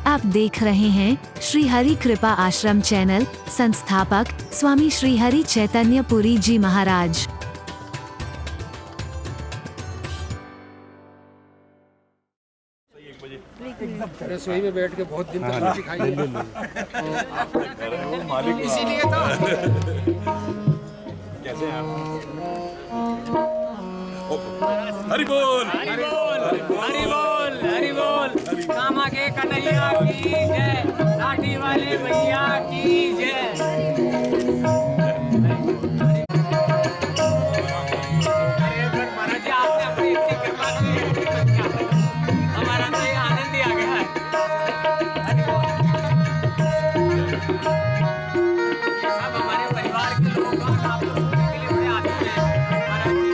आप देख रहे हैं श्री हरि कृपा आश्रम चैनल। संस्थापक स्वामी श्री हरि चैतन्य पुरी जी महाराज। रसोई में बैठ के बहुत दिन तक रोटी खाई मालिक इसीलिए तो कैसे हैं आप? हरि बोल हरि बोल हरि बोल हरि बोल। कामा के कन्हैया की जय, लाठी वाले भैया की जय। महाराज जी आपने अपनी इतनी कृपा की, हमारा अंदर ये आनंद ही आ गया है। हरि बोल। ये सब हमारे परिवार के लोगों का आप लोगों के लिए बड़े आदमी हैं महाराज जी। ये सब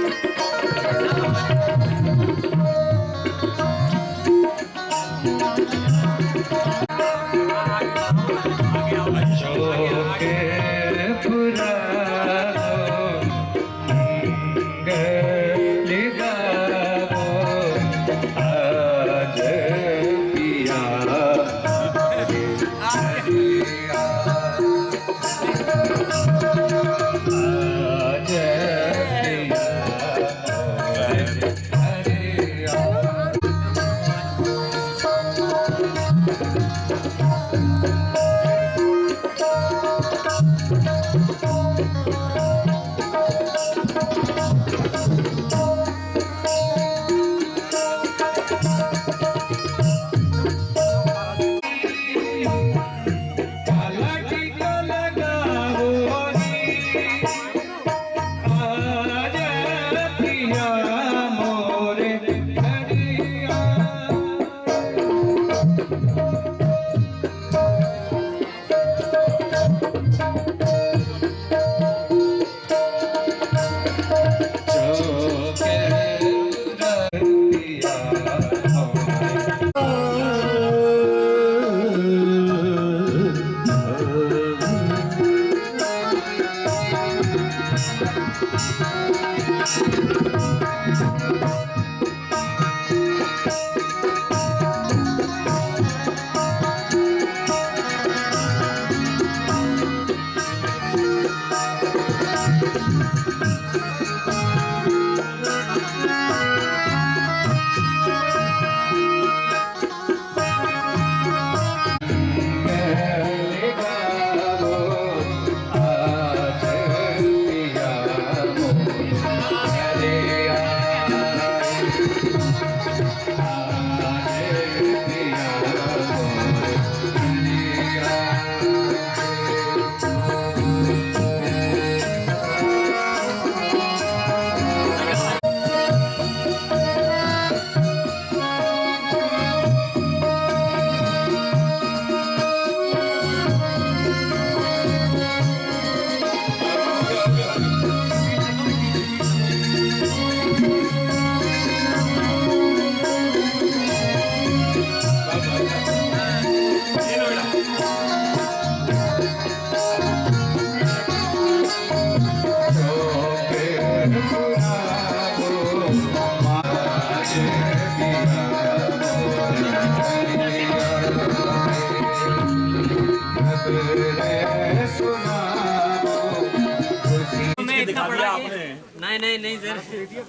हमारे नहीं सर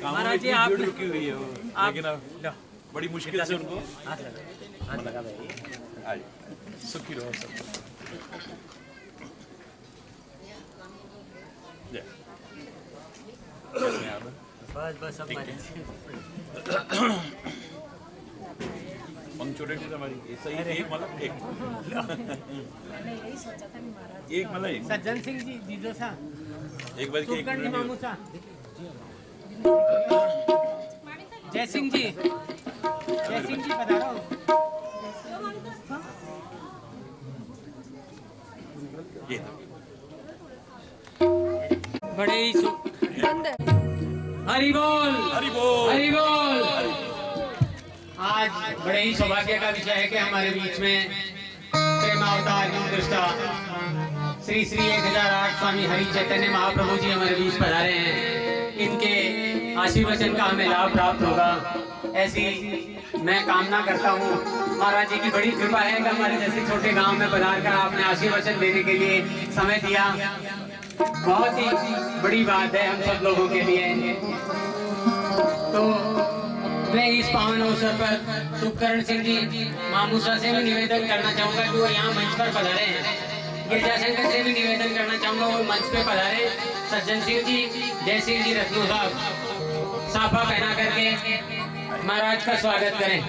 महाराज जी आप रुकी हुई है वो, लेकिन अब बड़ी मुश्किल से उनको सुखी रहो सब। बस बस सब पंक्चुअलिटी तो हमारी सही है। एक मतलब एक मतलब एक सज्जन सिंह जी जीजो सा एक बार के एक मामू सा जय सिंह जी पधारो। ये बड़े ही हरि बोल हरि बोल हरि बोल। आज बड़े ही सौभाग्य का विषय है कि हमारे बीच में प्रेमावतार दृष्टा श्री श्री 1008 स्वामी हरि चैतन्य महाप्रभु जी हमारे बीच पधारे हैं। इनके आशीर्वचन का हमें लाभ प्राप्त होगा, ऐसी मैं कामना करता हूँ। महाराज जी की बड़ी कृपा है कि हमारे जैसे छोटे गांव में पधार कर आपने आशीर्वचन देने के लिए समय दिया। बहुत ही बड़ी बात है हम सब लोगों के लिए। तो मैं इस पावन अवसर पर सुखकरण सिंह जी मामूसा से भी निवेदन करना चाहूंगा कि वो यहाँ मंच पर पधारे हैं। गिरजाशंकर से भी निवेदन करना चाहूंगा वो मंच पे पधारे। सज्जन सिंह जी, जय सिंह जी, रत्नू साहब साफा पहना करके महाराज का स्वागत करें।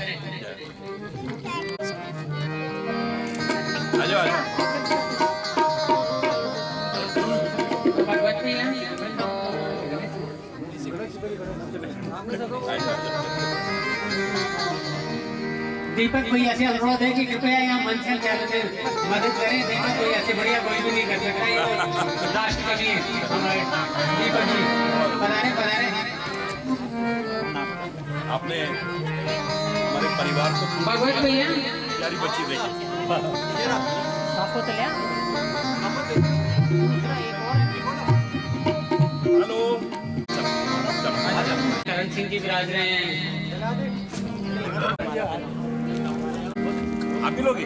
दीपक भैया से अनुरोध है कि कृपया यहाँ मंच से मदद करें। दीपक भैया से बढ़िया कोई भी नहीं कर सकता। ये तो राष्ट्रकवि हमारे दीपक जी पधारे पधारे। आपने हमारे परिवार को भगवत भैया प्यारी बच्ची भेजी। हेलो, करण सिंह जी विराज रहे हैं। आप भी लोगे?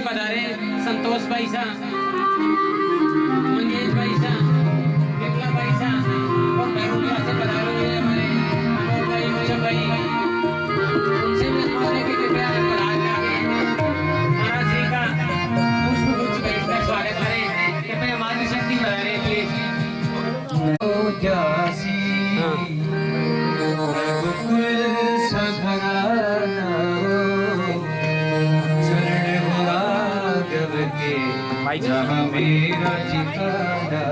पधारे संतोष भाई सा, मंगेश भाई सा, विप्लव भाई सा और बैरूटिया से पधारे हुए हमारे अनोट भाई, मुझे भाई, उनसे भी अनुरोध है कि कृपया पधार करके महाराज जी का पुष्प बैठकर स्वागत करें। कृपया मातृशक्ति पधारे प्लीज। जहाँ मेरा ठिकाना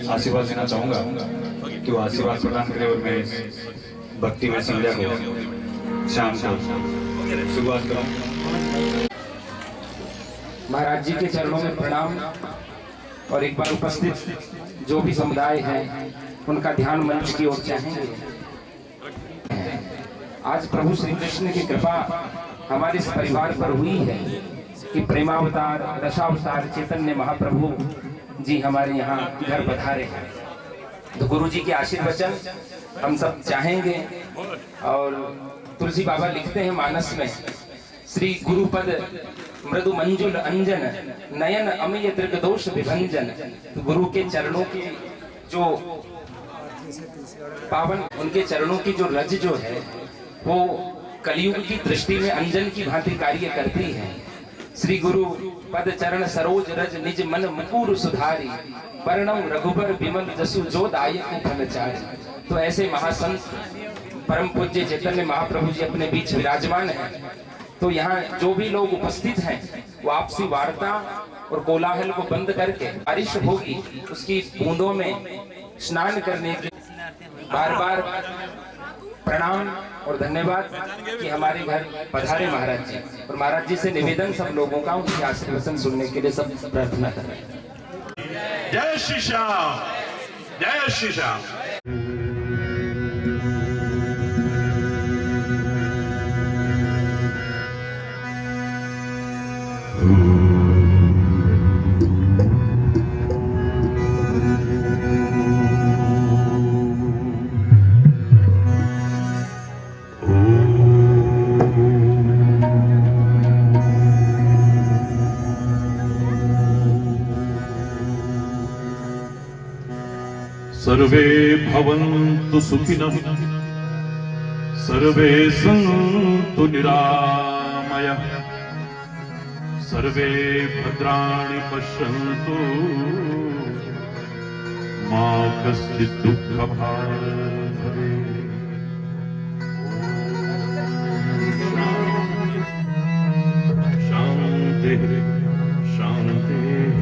आशीर्वाद देना चाहूंगा कि वो आशीर्वाद प्रदान करे और मैं भक्ति में संध्या को शाम को शुरुआत करूं। महाराज जी के चरणों में प्रणाम और एक बार उपस्थित जो भी समुदाय है उनका ध्यान मंच की ओर चाहेंगे। आज प्रभु श्री कृष्ण की कृपा हमारे इस परिवार पर हुई है कि प्रेमावतार दशावतार चैतन्य महाप्रभु जी हमारे यहाँ घर पधारे हैं। तो गुरु जी के आशीर्वचन हम सब चाहेंगे। और तुलसी बाबा लिखते हैं मानस में, श्री गुरुपद मृदु मंजुल अंजन नयन अमय त्रिगदोष विभंजन। तो गुरु के चरणों की जो पावन, उनके चरणों की जो रज जो है वो कलयुग की दृष्टि में अंजन की भांति कार्य करती है। श्री गुरु पद चरण सरोज रज निज मन मुकुर सुधारी वर्णम रघुबर विमल जसु जो दायक फलचारी। तो ऐसे महासंत परम पूज्य चैतन्य महाप्रभु जी अपने बीच विराजमान हैं। तो यहाँ जो भी लोग उपस्थित हैं वो आपसी वार्ता और कोलाहल को बंद करके बारिश होगी उसकी बूंदों में स्नान करने के बार बार प्रणाम और धन्यवाद कि हमारे घर पधारे महाराज जी। और महाराज जी से निवेदन सब लोगों का उनकी आशीर्वचन सुनने के लिए सब प्रार्थना कर रहे हैं। जय श्री श्याम, जय श्री श्याम। सर्वे भवन्तु सुखिनः, सर्वे सन्तु निरामयः, सर्वे भद्राणि पश्यन्तु मा कश्चित् दुःखभाग् भवेत्। शान्तिः शान्तिः।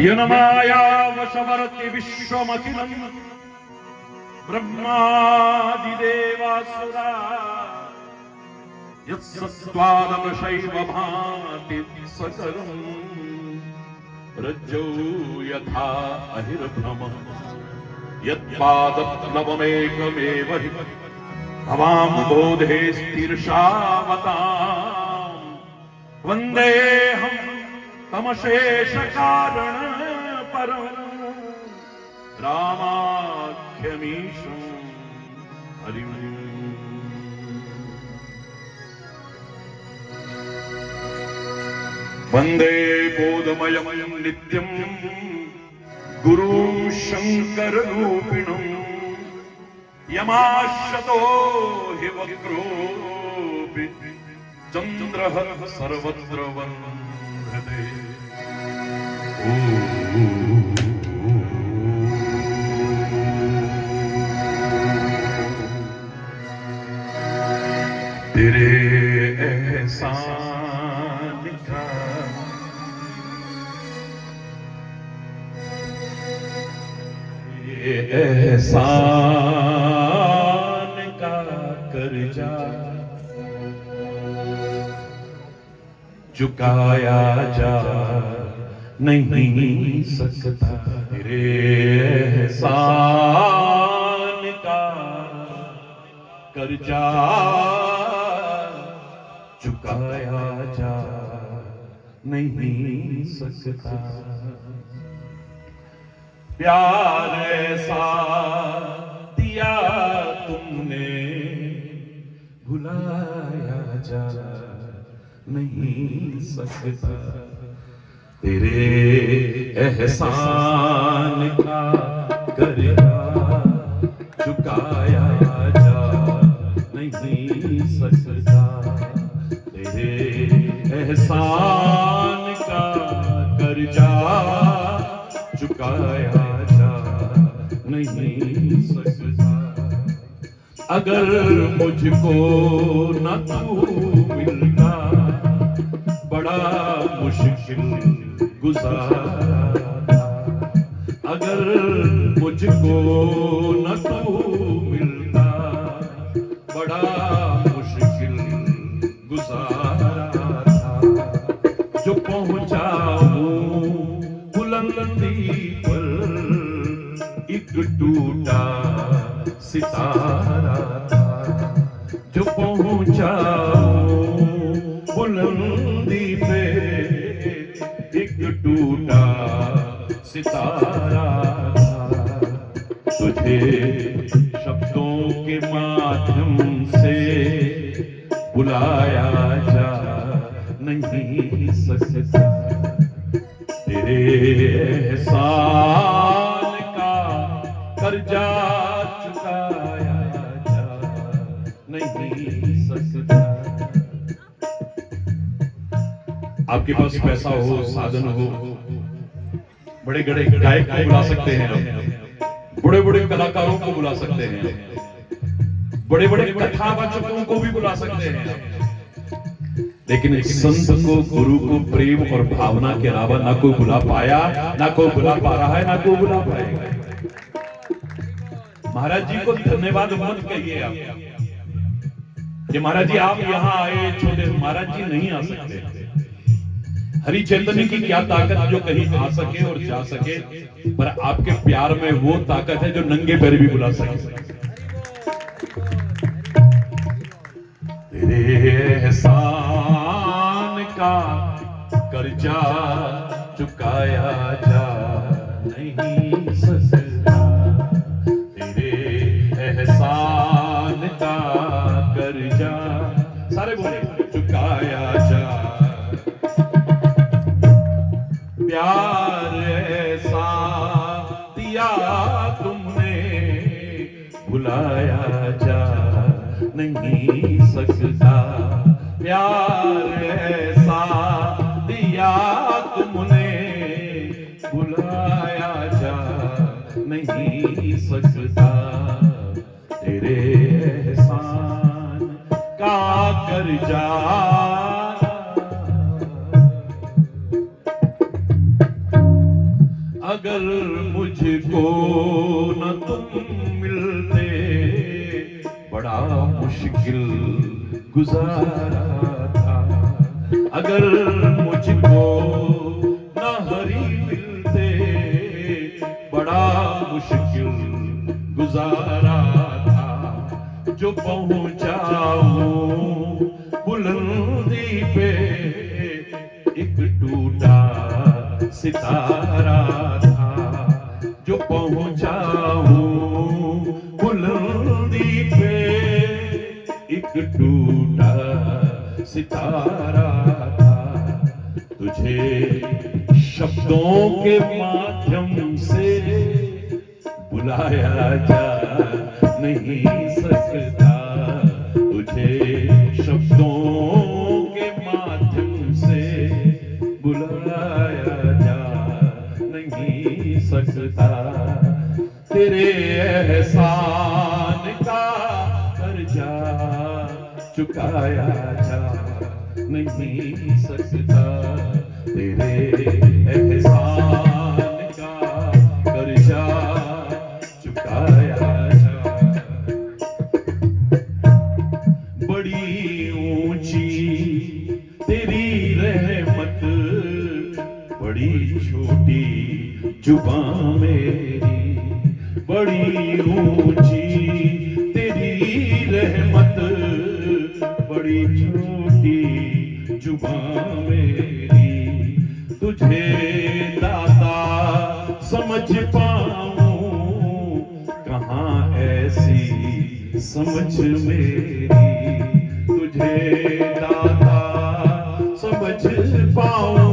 यन्माया वशवर्ति विश्वमखिलं ब्रह्मादिदेवासुरा यत्सत्त्वादमृषैव भाति सकलं रज्जौ यथा अहिर्भ्रमः यत्पादप्लवमेकमेव हि भवाम्बोधे स्थिरशावताम् वन्देऽहं तमशेष कारण परम रामाख्यमीशं हरिम्। वंदे बोधमयं नित्यं गुरुं शंकररूपिणं यमाश्रतो हि वक्रोऽपि चन्द्रः सर्वत्र वन्दते। तेरे एहसान का ये एहसान का कर्जा चुकाया जा नहीं सकता। तेरे एहसान का कर्जा चुकाया जा नहीं सकता। प्यार ऐसा दिया तुमने भुलाया जा नहीं सकता। तेरे एहसान का कर्जा चुकाया जा नहीं सकता। तेरे एहसान का कर्जा चुकाया जा नहीं सकता। अगर मुझको न तू मिलता बड़ा मुश्किल गुजारा था। अगर मुझको न तू मिलता बड़ा मुश्किल गुजारा था। जो पहुंचा हूँ बुलंदी पर एक टूटा सितारा था। जो पहुंचा हूँ बुलंदी पे एक टूटा सितारा था। तुझे शब्दों के माध्यम से बुलाया जा नहीं सकता। तेरे एहसान का कर्जा चुकाया जा नहीं सकता। आपके पास पैसा हो, साधन हो, बड़े बड़े गायक को बुला सकते हैं आप, बड़े बड़े कलाकारों को बुला सकते हैं, बड़े बड़े कथावाचकों को भी बुला सकते हैं, लेकिन संत को, गुरु को प्रेम और भावना के अलावा ना कोई बुला पाया, ना कोई बुला पा रहा है, ना कोई बुला पाएगा। महाराज जी को धन्यवाद मत कहिए आप कि महाराज जी आप यहाँ आए, छोटे महाराज जी नहीं आ सकते। हरि चैतन्य की क्या ताकत जो कहीं आ सके और जा सके, पर आपके प्यार में वो ताकत है जो नंगे पैर भी बुला सके। तेरे एहसान का कर्जा चुकाया जा नहीं सकता, तेरे एहसान का कर्जा, सारे बोले, चुकाया जा। प्यार ऐसा दिया तुमने, भुलाया जा नहीं सकता। प्यार ऐसा दिया तुमने, भुलाया जा नहीं सकता। तेरे एहसान का कर्जा, अगर मुझको न तुम मिलते, बड़ा मुश्किल गुजारा था। अगर मुझको न हरि मिलते, बड़ा मुश्किल गुजारा था। जो पहुंचा हूं बुलंदी पे, एक टूटा सितारा था। जो पहुंचा हूं बुलंदी पे, एक टूटा सितारा था। तुझे शब्दों के माध्यम से बुलाया जा नहीं सकता। तुझे शब्दों के माध्यम से बुलाया जा नहीं सकता। तेरे एहसान का कर्जा चुकाया जा नहीं सकता। तेरे एहसान का कर्जा चुकाया जा। बड़ी ऊंची तेरी रहमत, बड़ी छोटी जुबां मेरी। बड़ी ऊंची तेरी रहमत, बड़ी छोटी जुबां मेरी। तुझे दाता समझ पाऊं, कहाँ ऐसी समझ मेरी। तुझे दाता समझ पाऊं,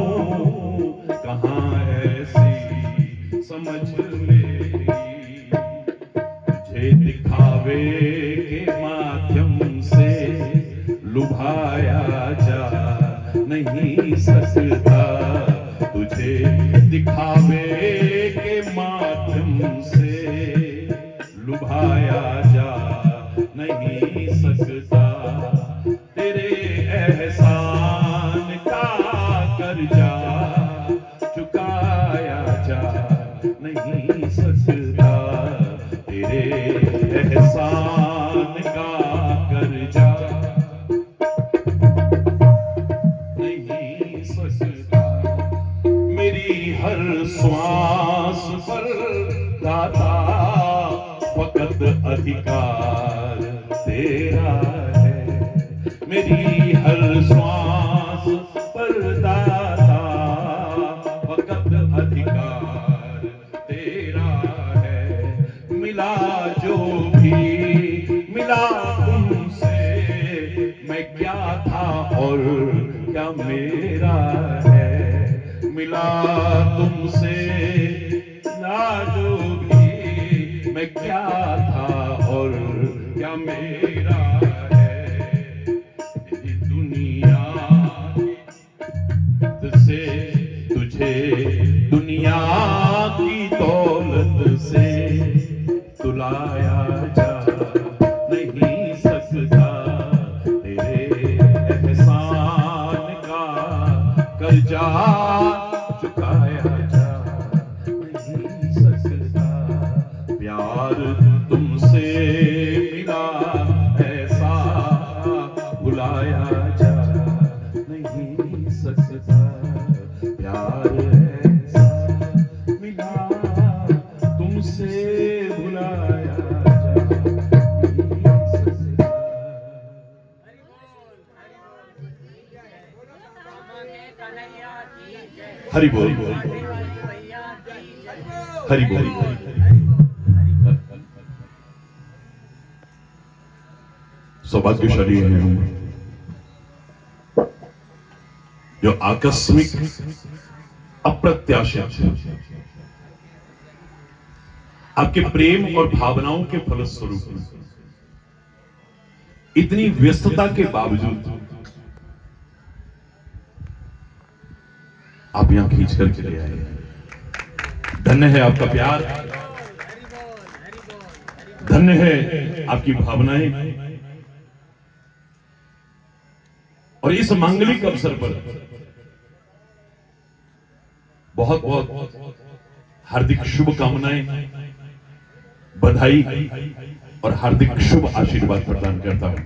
कहाँ ऐसी समझ मेरी। तुझे दिखावे के माध्यम से लुभाया जा नहीं सकता। तुझे दिखावे के माध्यम से लुभाया जा नहीं सकता। तेरे एहसान का कर्जा चुकाया जा नहीं सकता। तेरे एहसान का कर्जा नहीं सकता। मेरी हर श्वास पर दाता फकत अधिकार तेरा है। मेरी हर श्वास पर दाता फकत अधिकार तेरा है। मिला जो भी मिला तुमसे, मैं क्या था और क्या मेरा है। मिला तुमसे ना जो भी, मैं क्या था और क्या मेरा है। तेरी दुनिया से, तुझे दुनिया की दौलत से कर्जा चुकाया जा नहीं सकता, प्यार तुमसे मिला ऐसा भुलाया जा नहीं सकता, प्यार ऐसा मिला तुमसे भुलाया जा नहीं सकता। हरि बोल, हरि बोल। सौभाग्यशाली हैं हम जो आकस्मिक अप्रत्याशित आपके प्रेम और भावनाओं के फलस्वरूप इतनी व्यस्तता के बावजूद आप यहां खींच कर चले आए। धन्य है आपका प्यार, धन्य है आपकी भावनाएं। और इस मांगलिक अवसर पर बहुत बहुत हार्दिक शुभकामनाएं, बधाई और हार्दिक शुभ आशीर्वाद प्रदान करता हूं।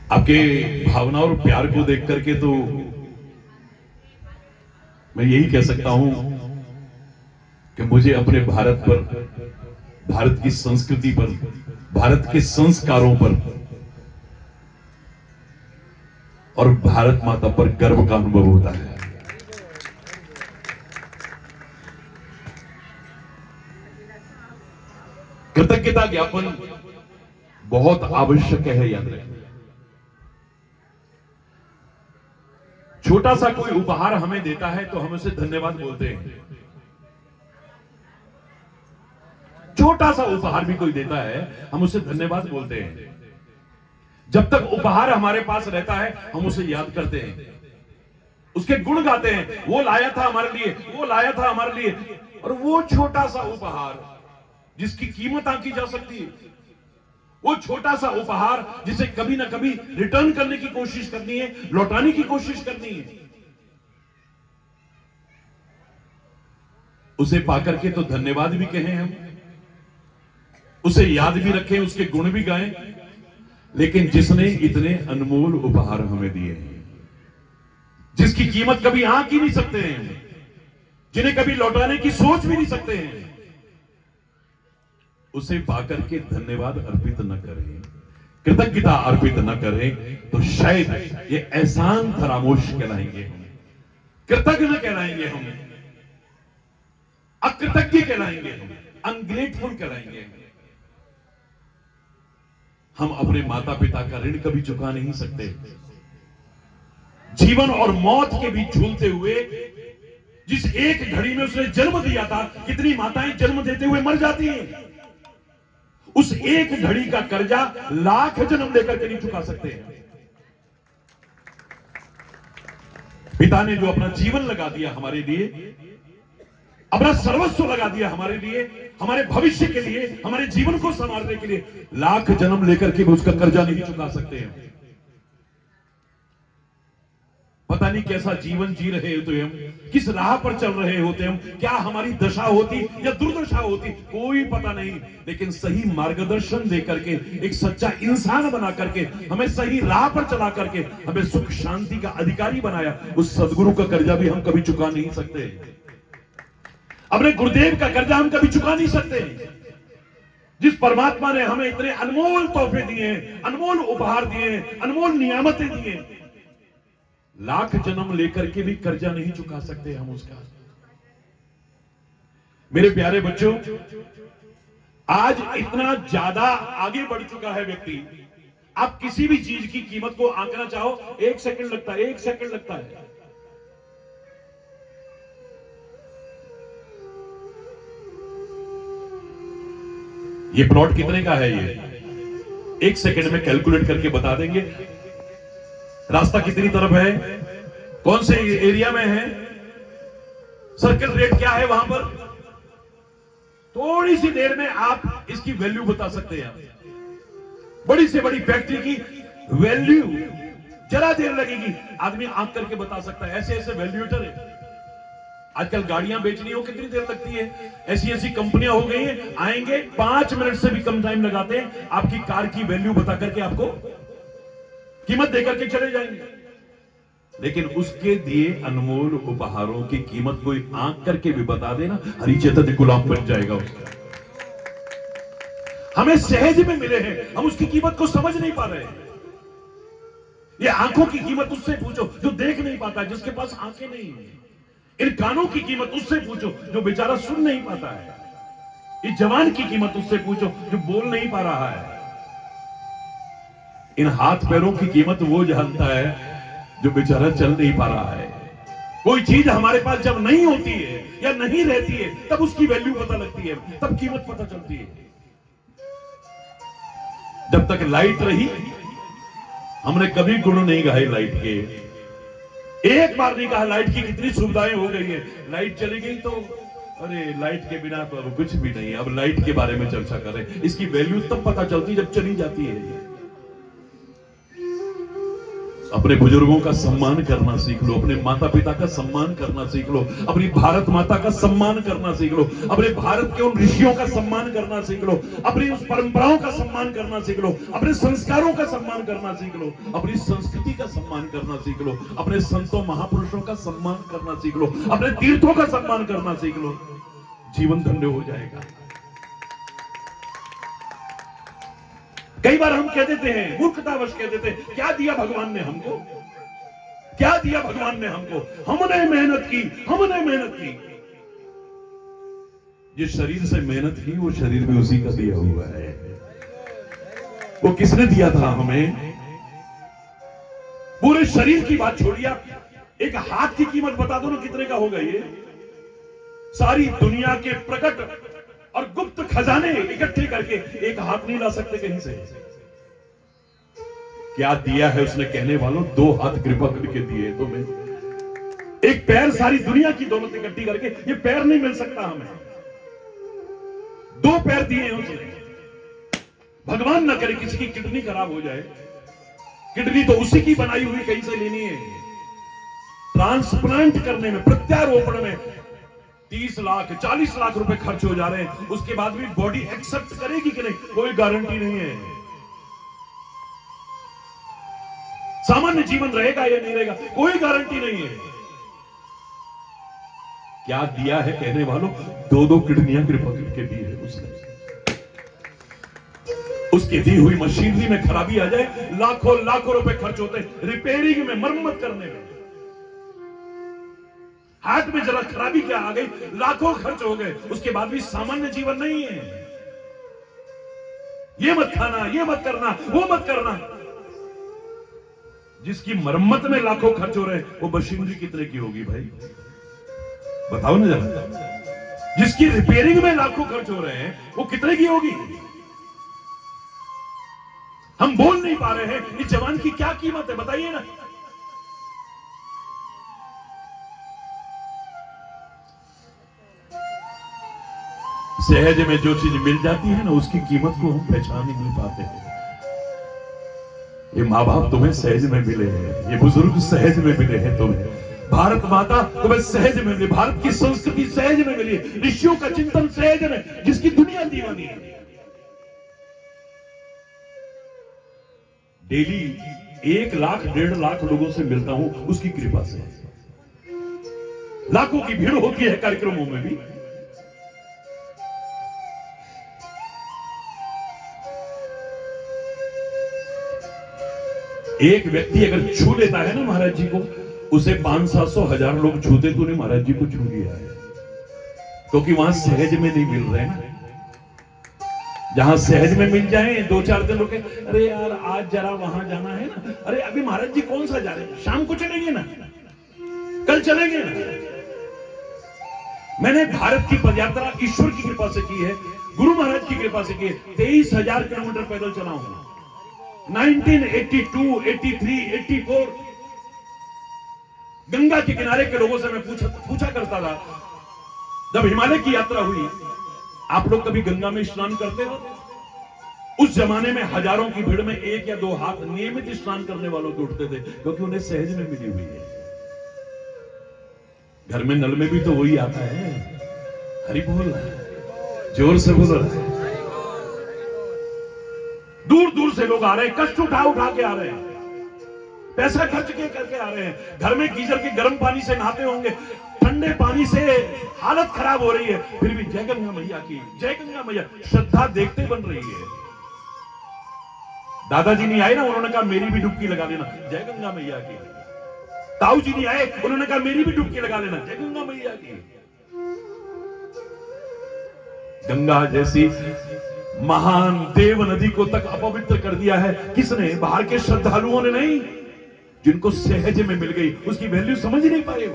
आपके भावना और प्यार को देख करके तो मैं यही कह सकता हूं कि मुझे अपने भारत पर, भारत की संस्कृति पर, भारत के संस्कारों पर और भारत माता पर गर्व का अनुभव होता है। कृतज्ञता ज्ञापन बहुत आवश्यक है, याद रखें। छोटा सा कोई उपहार हमें देता है तो हम उसे धन्यवाद बोलते हैं। छोटा सा उपहार भी कोई देता है हम उसे धन्यवाद बोलते हैं। जब तक उपहार हमारे पास रहता है हम उसे याद करते हैं, उसके गुण गाते हैं, वो लाया था हमारे लिए, वो लाया था हमारे लिए। और वो छोटा सा उपहार जिसकी कीमत आंकी जा सकती है, वो छोटा सा उपहार जिसे कभी ना कभी रिटर्न करने की कोशिश करनी है, लौटाने की कोशिश करनी है, उसे पाकर के तो धन्यवाद भी कहें हम, उसे याद भी रखें, उसके गुण भी गाएं। लेकिन जिसने इतने अनमोल उपहार हमें दिए हैं, जिसकी कीमत कभी आंक ही नहीं सकते हैं, जिन्हें कभी लौटाने की सोच भी नहीं सकते हैं, उसे पाकर के धन्यवाद अर्पित न करें, कृतज्ञता अर्पित न करें तो शायद ये एहसान फरामोश कहलाएंगे हम, कृतज्ञ न कहलाएंगे हम, अकृतज्ञ कहलाएंगे हम, अनग्रेटफुल कहलाएंगे। हम अपने माता पिता का ऋण कभी चुका नहीं सकते। जीवन और मौत के बीच झूलते हुए जिस एक घड़ी में उसने जन्म दिया था, कितनी माताएं जन्म देते हुए मर जाती हैं। उस एक घड़ी का कर्जा लाख जन्म लेकर के नहीं चुका सकते। पिता ने जो अपना जीवन लगा दिया हमारे लिए, अपना सर्वस्व लगा दिया हमारे लिए, हमारे भविष्य के लिए, हमारे जीवन को संवारने के लिए, लाख जन्म लेकर के भी उसका कर्जा नहीं चुका सकते हैं। पता नहीं कैसा जीवन जी रहे होते हम, किस राह पर चल रहे होते हम, क्या हमारी दशा होती या दुर्दशा होती, कोई पता नहीं। लेकिन सही मार्गदर्शन देकर के, एक सच्चा इंसान बना करके, हमें सही राह पर चला करके, हमें सुख शांति का अधिकारी बनाया। उस सदगुरु का कर्जा भी हम कभी चुका नहीं सकते। अपने गुरुदेव का कर्जा हम कभी चुका नहीं सकते। जिस परमात्मा ने हमें इतने अनमोल तोहफे दिए, अनमोल उपहार दिए, अनमोल नियामतें दिए, लाख जन्म लेकर के भी कर्जा नहीं चुका सकते हम उसका। मेरे प्यारे बच्चों, आज इतना ज्यादा आगे बढ़ चुका है व्यक्ति, आप किसी भी चीज की कीमत को आंकना चाहो, 1 सेकंड लगता है, 1 सेकंड लगता है। ये प्लॉट कितने का है, ये 1 सेकंड में कैलकुलेट करके बता देंगे। रास्ता कितनी तरफ है, कौन से एरिया में है, सर्कल रेट क्या है वहां पर? थोड़ी सी देर में आप इसकी वैल्यू बता सकते हैं। बड़ी से बड़ी फैक्ट्री की वैल्यू जरा देर लगेगी, आदमी आंख करके बता सकता है। ऐसे ऐसे वैल्यूएटर है। आजकल गाड़ियां बेचनी हो कितनी देर लगती है, ऐसी ऐसी कंपनियां हो गई हैं, आएंगे 5 मिनट से भी कम टाइम लगाते हैं, आपकी कार की वैल्यू बता करके आपको कीमत देकर के चले जाएंगे। लेकिन उसके दिए अनमोल उपहारों की कीमत कोई आंख करके भी बता देना, हरिचेतन गुलाम बन जाएगा उसका। हमें सहज में मिले हैं, हम उसकी कीमत को समझ नहीं पा रहे हैं। ये आंखों की कीमत उससे पूछो जो देख नहीं पाता, जिसके पास आंखें नहीं है। इन कानों की कीमत उससे पूछो जो बेचारा सुन नहीं पाता है। इस जवान की कीमत उससे पूछो जो बोल नहीं पा रहा है। इन हाथ पैरों की कीमत वो जानता है जो बेचारा चल नहीं पा रहा है। कोई चीज हमारे पास जब नहीं होती है या नहीं रहती है, तब उसकी वैल्यू पता लगती है, तब कीमत पता चलती है। जब तक लाइट रही, हमने कभी गुण नहीं गाए लाइट के। एक बार नहीं कहा लाइट की कितनी सुविधाएं हो गई है। लाइट चली गई तो अरे लाइट के बिना तो अब कुछ भी नहीं। अब लाइट के बारे में चर्चा करें, इसकी वैल्यू तब पता चलती जब चली जाती है। अपने बुजुर्गों का सम्मान करना सीख लो, अपने माता पिता का सम्मान करना सीख लो, अपनी भारत माता का सम्मान करना सीख लो, अपने भारत के उन ऋषियों का सम्मान करना सीख लो, अपनी उस परंपराओं का सम्मान करना सीख लो, अपने संस्कारों का सम्मान करना सीख लो, अपनी संस्कृति का सम्मान करना सीख लो, अपने संतों महापुरुषों का सम्मान करना सीख लो, अपने तीर्थों का सम्मान करना सीख लो। जीवन धन्य हो जाएगा। कई बार हम कह देते हैं, मूर्खतावश कह देते हैं, क्या दिया भगवान ने हमको, क्या दिया भगवान ने हमको, हमने मेहनत की, हमने मेहनत की। जिस शरीर से मेहनत की वो शरीर भी उसी का दिया हुआ है। वो किसने दिया था हमें? पूरे शरीर की बात छोड़िए, एक हाथ की कीमत बता दो ना कितने का होगा ये। सारी दुनिया के प्रकट और गुप्त खजाने इकट्ठे करके एक हाथ नहीं ला सकते कहीं से। क्या दिया है उसने कहने वालों? 2 हाथ कृपा करके दिए तुम्हें। एक पैर सारी दुनिया की दौलत इकट्ठी करके ये पैर नहीं मिल सकता हमें। 2 पैर दिए हैं उसने। भगवान ना करे किसी की किडनी खराब हो जाए, किडनी तो उसी की बनाई हुई कहीं से लेनी है। ट्रांसप्लांट करने में, प्रत्यारोपण में 30 लाख 40 लाख रुपए खर्च हो जा रहे हैं। उसके बाद भी बॉडी एक्सेप्ट करेगी कि नहीं, कोई गारंटी नहीं है। सामान्य जीवन रहेगा या नहीं रहेगा, कोई गारंटी नहीं है। क्या दिया है कहने वालों? 2-2 किडनियां कृपा करके दी है उसने। उसकी दी हुई मशीनरी में खराबी आ जाए, लाखों लाखों रुपए खर्च होते हैं रिपेयरिंग में, मरम्मत करने में। हाथ में जरा खराबी क्या आ गई, लाखों खर्च हो गए। उसके बाद भी सामान्य जीवन नहीं है। ये मत खाना, ये मत करना, वो मत करना। जिसकी मरम्मत में लाखों खर्च हो रहे हैं, वो मशीनरी कितने की होगी भाई? बताओ ना जरा। जिसकी रिपेयरिंग में लाखों खर्च हो रहे हैं, वो कितने की होगी? हम बोल नहीं पा रहे हैं इस जवान की क्या कीमत है, बताइए ना। सहज में जो चीज मिल जाती है ना, उसकी कीमत को हम पहचान ही नहीं पाते हैं। ये माँ बाप तुम्हें सहज में मिले हैं, ये बुजुर्ग सहज में मिले हैं तुम्हें, भारत माता तुम्हें सहज में मिली, भारत की संस्कृति सहज में मिली, ऋषियों का चिंतन सहज में, जिसकी दुनिया दीवानी है। डेली 1 लाख 1.5 लाख लोगों से मिलता हूं, उसकी कृपा से। लाखों की भीड़ होती है कार्यक्रमों में भी। एक व्यक्ति अगर छू लेता है ना महाराज जी को, उसे 500-700-1000 लोग छूते तो नहीं महाराज जी को छू लिया है। क्योंकि वहां सहज में नहीं मिल रहे ना। जहां सहज में मिल जाए 2-4 दिन रुके, अरे यार आज जरा वहां जाना है ना, अरे अभी महाराज जी कौन सा जा रहे हैं, शाम को चलेंगे ना, कल चलेंगे ना। मैंने भारत की पदयात्रा ईश्वर की कृपा से की है, गुरु महाराज की कृपा से की है। 23,000 किलोमीटर पैदल चला हूं 1982, 83, 84। गंगा के किनारे के लोगों से मैं पूछा करता था, जब हिमालय की यात्रा हुई, आप लोग कभी गंगा में स्नान करते हो? उस जमाने में हजारों की भीड़ में 1 या 2 हाथ नियमित स्नान करने वालों को उठते थे, क्योंकि उन्हें सहज में मिली हुई है। घर में नल में भी तो वही आता है। हरि बोल रहा है, जोर से बोल रहा है। दूर दूर से लोग आ रहे हैं, कष्ट उठा के आ रहे हैं, पैसा खर्च के करके आ रहे हैं। घर में गीजर के गर्म पानी से नहाते होंगे, ठंडे पानी से हालत खराब हो रही है, फिर भी जय गंगा मैया की, जय गंगा मैया। श्रद्धा देखते बन रही है। दादाजी नहीं आए ना, उन्होंने कहा मेरी भी डुबकी लगा लेना, जय गंगा मैया की। ताऊ जी नहीं आए, उन्होंने कहा मेरी भी डुबकी लगा लेना, जय गंगा मैया की। गंगा जैसी महान देव नदी को तक अपवित्र कर दिया है किसने? बाहर के श्रद्धालुओं ने नहीं, जिनको सहज में मिल गई, उसकी वैल्यू समझ नहीं पाए।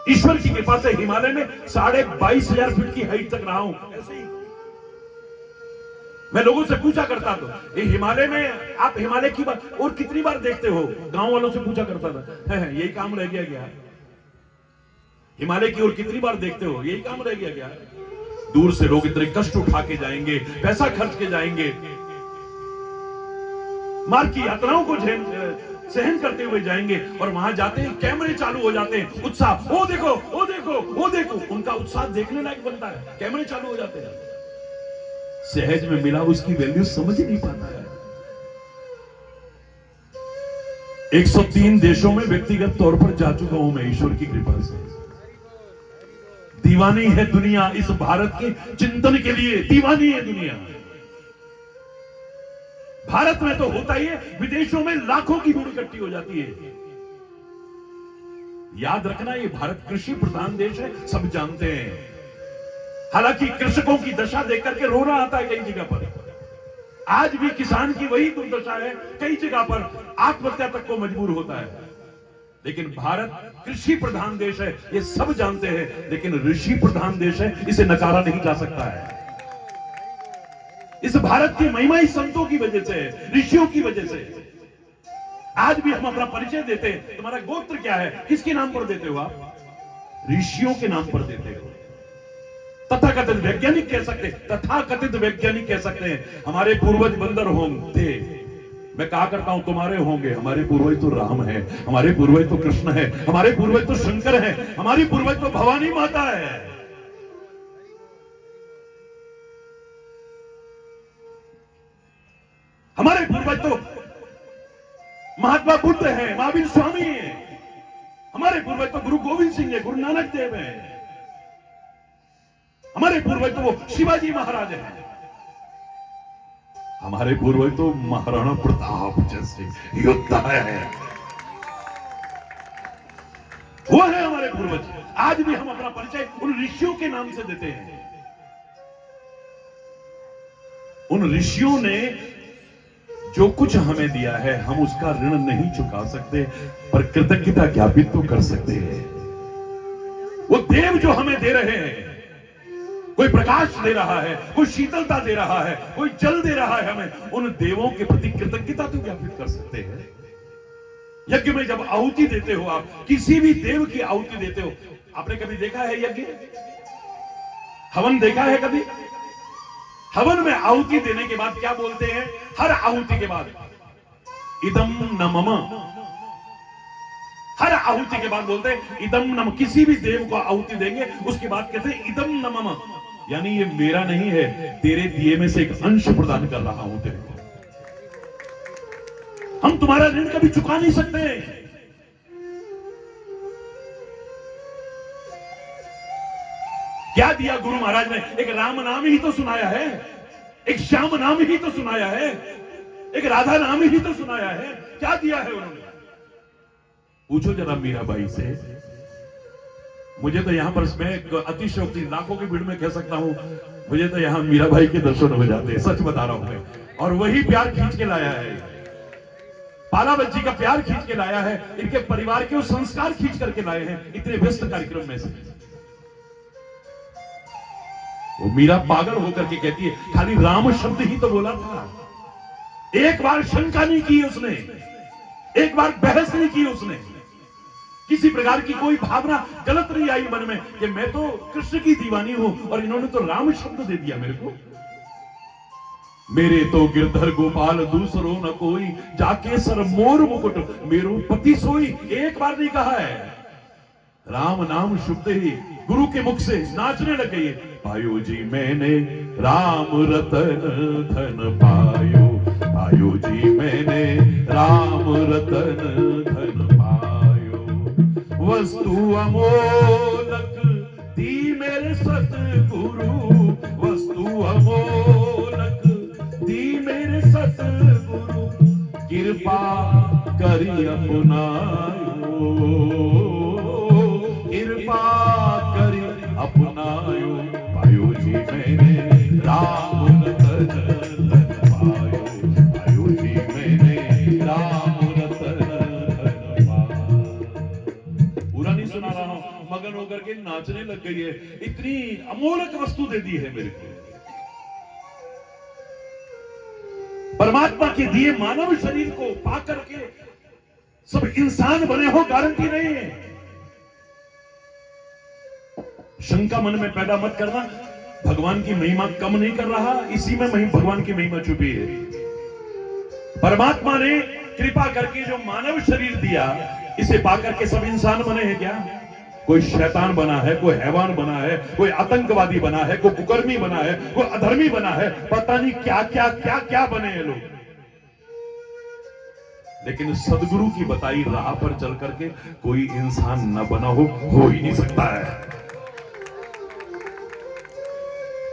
ईश्वर की कृपा से हिमालय में 22,500 फीट की हाइट तक रहा हूं। ऐसे ही मैं लोगों से पूछा करता था, ये हिमालय में आप हिमालय की बात और कितनी बार देखते हो? गांव वालों से पूछा करता था, यही काम रह गया क्या? हिमालय की ओर कितनी बार देखते हो? यही काम रह गया क्या? दूर से लोग इतने कष्ट उठा के जाएंगे, पैसा खर्च के जाएंगे, मार्ग की यात्राओं को सहन करते हुए जाएंगे, और वहां जाते हैं कैमरे चालू हो जाते हैं, उत्साह, ओ देखो, ओ देखो, ओ देखो। उनका उत्साह देखने लायक बनता है, कैमरे चालू हो जाते हैं। सहज में मिला उसकी वैल्यू समझ नहीं पाता है। 103 देशों में व्यक्तिगत तौर पर जा चुका हूं मैं, ईश्वर की कृपा से। दीवानी है दुनिया इस भारत के चिंतन के लिए, दीवानी है दुनिया। भारत में तो होता ही है, विदेशों में लाखों की भीड़ इकट्ठी हो जाती है। याद रखना, ये भारत कृषि प्रधान देश है, सब जानते हैं। हालांकि कृषकों की दशा देख करके रोना आता है कई जगह पर। आज भी किसान की वही दुर्दशा है, कई जगह पर आत्महत्या तक को मजबूर होता है। लेकिन भारत कृषि प्रधान देश है, ये सब जानते हैं, लेकिन ऋषि प्रधान देश है, इसे नकारा नहीं जा सकता है। इस भारत की महिमा इस संतों की वजह से है, ऋषियों की वजह से। आज भी हम अपना परिचय देते हैं, तुम्हारा गोत्र क्या है, किसके नाम पर देते हो आप? ऋषियों के नाम पर देते हो। तथाकथित वैज्ञानिक कह सकते, तथाकथित वैज्ञानिक कह सकते हैं हमारे पूर्वज बंदर होंगे। मैं कहा करता हूं तुम्हारे होंगे, हमारे पूर्वज तो राम है, हमारे पूर्वज तो कृष्ण है, हमारे पूर्वज तो शंकर है, हमारी पूर्वज तो भवानी माता है। हमारे पूर्वज तो महात्मा बुद्ध है, महावीर स्वामी है, हमारे पूर्वज तो गुरु गोविंद सिंह है, गुरु नानक देव है, हमारे पूर्वज तो वो शिवाजी महाराज है, हमारे पूर्वज तो महाराणा प्रताप जैसे योद्धा है, वो है हमारे पूर्वज। आज भी हम अपना परिचय उन ऋषियों के नाम से देते हैं। उन ऋषियों ने जो कुछ हमें दिया है, हम उसका ऋण नहीं चुका सकते, पर कृतज्ञता ज्ञापित तो कर सकते हैं। वो देव जो हमें दे रहे हैं, कोई प्रकाश दे रहा है, कोई शीतलता दे रहा है, कोई जल दे रहा है, हमें उन देवों के प्रति कृतज्ञता तो ज्ञापित कर सकते हैं। यज्ञ में जब आहुति देते हो, आप किसी भी देव की आहुति देते हो, आपने कभी देखा है यज्ञ हवन देखा है कभी? हवन में आहुति देने के बाद क्या बोलते हैं? हर आहुति के बाद इदम न मम, हर आहुति के बाद बोलते हैं इदम नम। किसी भी देव को आहुति देंगे उसके बाद कहते हैं इदम न मम, यानी ये मेरा नहीं है, तेरे दिए में से एक अंश प्रदान कर रहा हूं तेरे को। हम तुम्हारा ऋण कभी चुका नहीं सकते। क्या दिया गुरु महाराज ने? एक राम नाम ही तो सुनाया है, एक श्याम नाम ही तो सुनाया है, एक राधा नाम ही तो सुनाया है। क्या दिया है उन्होंने? पूछो जरा मीराबाई से। मुझे तो यहां पर मैं अतिशयोक्ति लाखों की भीड़ में कह सकता हूं, मुझे तो यहां मीराबाई के दर्शन हो जाते हैं, सच बता रहा हूं मैं। और वही प्यार खींच के लाया है, पाला बच्ची का प्यार खींच के लाया है, इनके परिवार के वो संस्कार खींच करके लाए हैं इतने व्यस्त कार्यक्रम में से। वो मीरा पागल होकर के कहती है खाली राम शब्द ही तो बोला था, एक बार शंका नहीं की उसने, एक बार बहस नहीं की उसने, किसी प्रकार की कोई भावना गलत नहीं आई मन में कि मैं तो कृष्ण की दीवानी हूं और इन्होंने तो राम शब्द दे दिया मेरे को। मेरे तो गिरधर गोपाल दूसरो न कोई, जाके सर मोर मुकुट मेरो पति सोई। एक बार नहीं कहा है, राम नाम शुभ ही गुरु के मुख से नाचने लग गई। पायो जी मैंने राम रतन धन पायो, पायो जी मैंने राम रतन धन पायो। वस्तु अमोलक दी मेरे सतगुरु, वस्तु अमोलक दी मेरे सतगुरु, कृपा करी अपनायो, कृपा करी अपनायो। पायो जी मैंने राम रतन धन पायो, पायो जी मैंने राम रतन धन पायो। पूरा नहीं सुना रहा हूं, मगन होकर के नाचने लग गई है। इतनी अमोलक वस्तु दे दी है मेरे को। परमात्मा के दिए मानव शरीर को पा करके सब इंसान बने हो, गारंटी नहीं है। शंका मन में पैदा मत करना, भगवान की महिमा कम नहीं कर रहा, इसी में भगवान की महिमा छुपी है। परमात्मा ने कृपा करके जो मानव शरीर दिया, इसे पाकर के सब इंसान बने हैं क्या? कोई शैतान बना है, कोई हैवान बना है, कोई आतंकवादी बना है, कोई कुकर्मी बना है, कोई अधर्मी बना है, पता नहीं क्या क्या क्या क्या बने हैं लोग। लेकिन सदगुरु की बताई राह पर चल करके कोई इंसान न बना हो ही नहीं सकता है।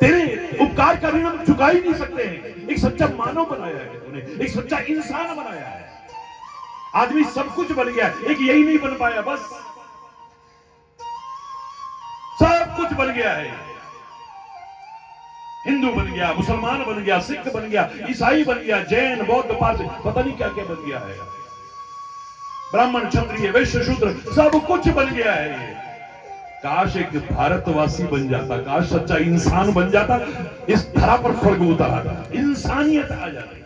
तेरे उपकार का ऋण हम चुका ही नहीं सकते हैं। एक सच्चा मानव बनाया है तूने, एक सच्चा इंसान बनाया है। आदमी सब कुछ बन गया, एक यही नहीं बन पाया, बस सब कुछ बन गया है। हिंदू बन गया, मुसलमान बन गया, सिख बन गया, ईसाई बन गया, जैन, बौद्ध, पारसी, पता नहीं क्या क्या बन गया है। ब्राह्मण, क्षत्रिय, वैश्य, शूद्र, सब कुछ बन गया है। काश एक भारतवासी बन जाता, काश सच्चा इंसान बन जाता, इस धरा पर फर्क उतर आता, इंसानियत आ जाती।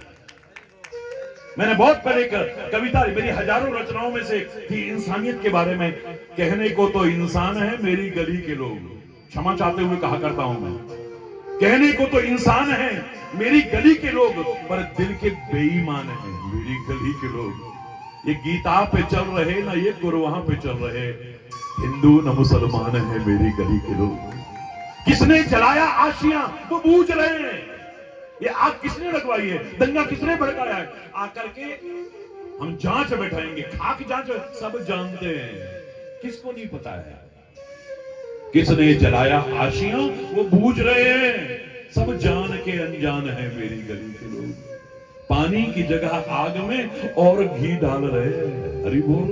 मैंने बहुत पहले एक कविता, मेरी हजारों रचनाओं में से थी इंसानियत के बारे में। कहने को तो इंसान है मेरी गली के लोग, क्षमा चाहते हुए कहा करता हूं मैं, कहने को तो इंसान है मेरी गली के लोग, पर दिल के बेईमान हैं मेरी गली के लोग। ये गीता पे चल रहे ना ये गुरुवां पे चल रहे, हिंदू न मुसलमान है मेरी गली के लोग। किसने जलाया आशियां वो बूझ रहे हैं, ये आग किसने लगवाई है, दंगा किसने भड़काया है, आकर के हम जांच बैठाएंगे, खाक जांच सब जानते हैं, किसको नहीं पता है किसने जलाया आशियां वो बूझ रहे हैं, सब जान के अनजान है मेरी गली के लोग। पानी की जगह आग में और घी डाल रहे हैं, हरि बोल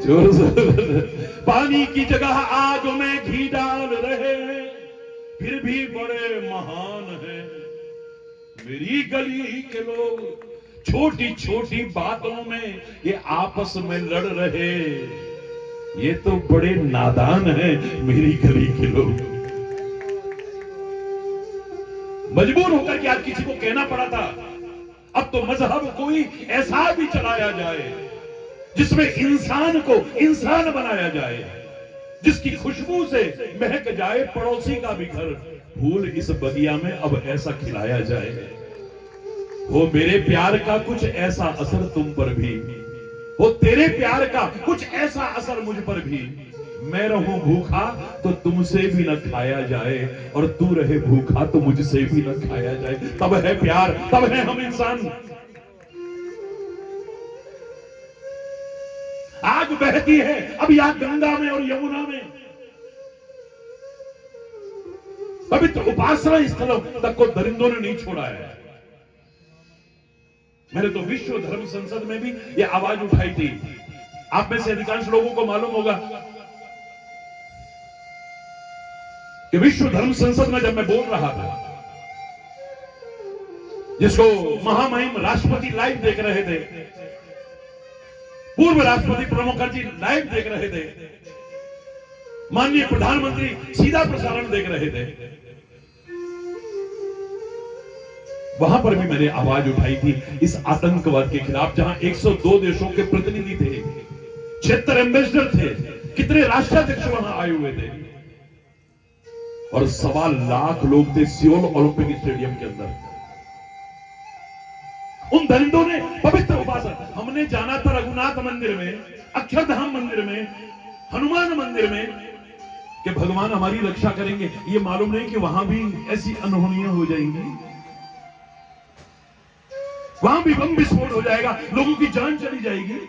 जोर से। पानी की जगह आग में घी डाल रहे हैं, फिर भी बड़े महान हैं मेरी गली के लोग। छोटी छोटी बातों में ये आपस में लड़ रहे, ये तो बड़े नादान हैं मेरी गली के लोग। मजबूर होकर के आज किसी को कहना पड़ा था, अब तो मजहब कोई ऐसा भी चलाया जाए जिसमें इंसान को इंसान बनाया जाए, जिसकी खुशबू से महक जाए पड़ोसी का भी घर। फूल इस बगिया में अब ऐसा खिलाया जाए, वो मेरे प्यार का कुछ ऐसा असर तुम पर भी, वो तेरे प्यार का कुछ ऐसा असर मुझ पर भी। मैं रहूं भूखा तो तुमसे भी न खाया जाए, और तू रहे भूखा तो मुझसे भी न खाया जाए। तब है प्यार, तब है हम इंसान। आग बहती है अब यहां गंगा में और यमुना में, पवित्र उपासना स्थलों तक को दरिंदों ने नहीं छोड़ा है। मैंने तो विश्व धर्म संसद में भी ये आवाज उठाई थी। आप में से अधिकांश लोगों को मालूम होगा कि विश्व धर्म संसद में जब मैं बोल रहा था, जिसको महामहिम राष्ट्रपति लाइव देख रहे थे, पूर्व राष्ट्रपति प्रणब मुखर्जी लाइव देख रहे थे, माननीय प्रधानमंत्री सीधा प्रसारण देख रहे थे, वहां पर भी मैंने आवाज उठाई थी इस आतंकवाद के खिलाफ, जहां 102 देशों के प्रतिनिधि थे, 76 एम्बेसडर थे, कितने राष्ट्राध्यक्ष वहां आए हुए थे और 1.25 लाख लोग थे सियोल ओलंपिक स्टेडियम के अंदर। उन दरिंदों ने पवित्र उपासना, हमने जाना था रघुनाथ मंदिर में, अक्षरधाम मंदिर में, हनुमान मंदिर में कि भगवान हमारी रक्षा करेंगे। ये मालूम नहीं कि वहां भी ऐसी अनहोनियां हो जाएंगी, वहां भी बम विस्फोट हो जाएगा, लोगों की जान चली जाएगी।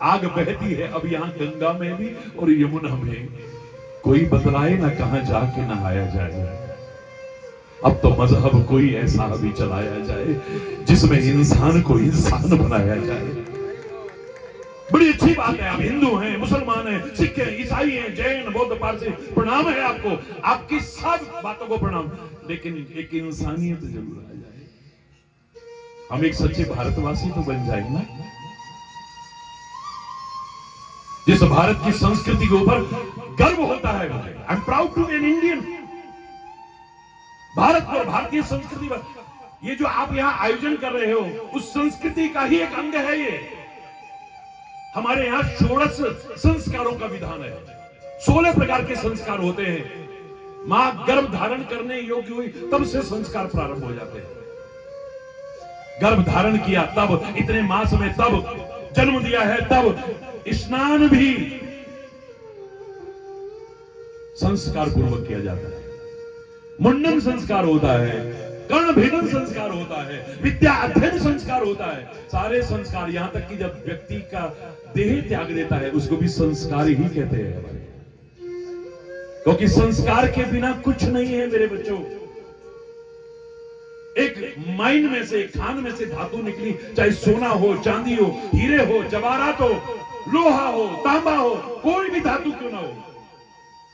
आग बहती है अब यहां गंगा में भी और यमुना में, कोई बतलाए ना कहां जाके नहाया जाए। अब तो मजहब कोई ऐसा भी चलाया जाए जिसमें इंसान को इंसान बनाया जाए। बड़ी अच्छी बात है, आप हिंदू हैं, मुसलमान हैं, सिख हैं, ईसाई हैं, जैन, बौद्ध, पारसी, प्रणाम है आपको, आपकी सब बातों को प्रणाम, लेकिन एक इंसानियत जरूर आ जाए। हम एक सच्चे भारतवासी तो बन जाए ना, जिस भारत की संस्कृति के ऊपर गर्व होता है। I am proud to be an Indian. Bharat और भारतीय संस्कृति पर ये जो आप यहां आयोजन कर रहे हो, उस संस्कृति का ही एक अंग है ये। हमारे यहां 16 संस्कारों का विधान है, 16 प्रकार के संस्कार होते हैं। मां गर्भ धारण करने योग्य हुई तब से संस्कार प्रारंभ हो जाते हैं। गर्भ धारण किया तब, इतने मास में तब, जन्म दिया है तब, स्नान भी संस्कार पूर्वक किया जाता है, मुंडन संस्कार होता है, कर्ण भेदन संस्कार होता है, विद्या अध्ययन संस्कार होता है, सारे संस्कार। यहां तक कि जब व्यक्ति का देह त्याग देता है उसको भी संस्कार ही कहते हैं, क्योंकि संस्कार के बिना कुछ नहीं है मेरे बच्चों। एक माइन में से, खान में से धातु निकली, चाहे सोना हो, चांदी हो, हीरे हो, जवाहरात हो, लोहा हो, तांबा हो, कोई भी धातु क्यों ना हो,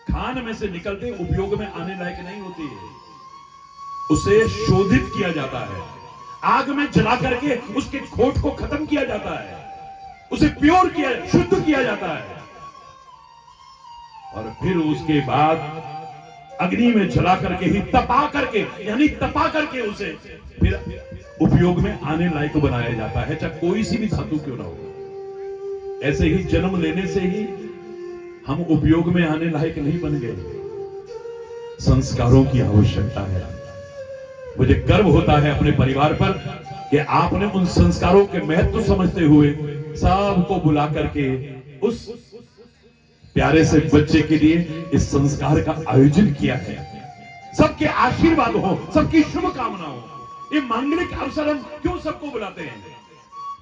खान में से निकलते उपयोग में आने लायक नहीं होती है, उसे शोधित किया जाता है, आग में जला करके उसके खोट को खत्म किया जाता है, उसे प्योर किया, शुद्ध किया जाता है, और फिर उसके बाद अग्नि में जला करके ही तपा करके, यानी तपा करके उसे फिर उपयोग में आने लायक बनाया जाता है, चाहे कोई सी भी धातु क्यों ना हो। ऐसे ही जन्म लेने से ही हम उपयोग में आने लायक नहीं बन गए, संस्कारों की आवश्यकता है। मुझे गर्व होता है अपने परिवार पर कि आपने उन संस्कारों के महत्व समझते हुए सबको बुला करके उस प्यारे से बच्चे के लिए इस संस्कार का आयोजन किया है। सबके आशीर्वाद हो, सबकी शुभकामना हो। ये मांगलिक अवसर हम क्यों सबको बुलाते हैं?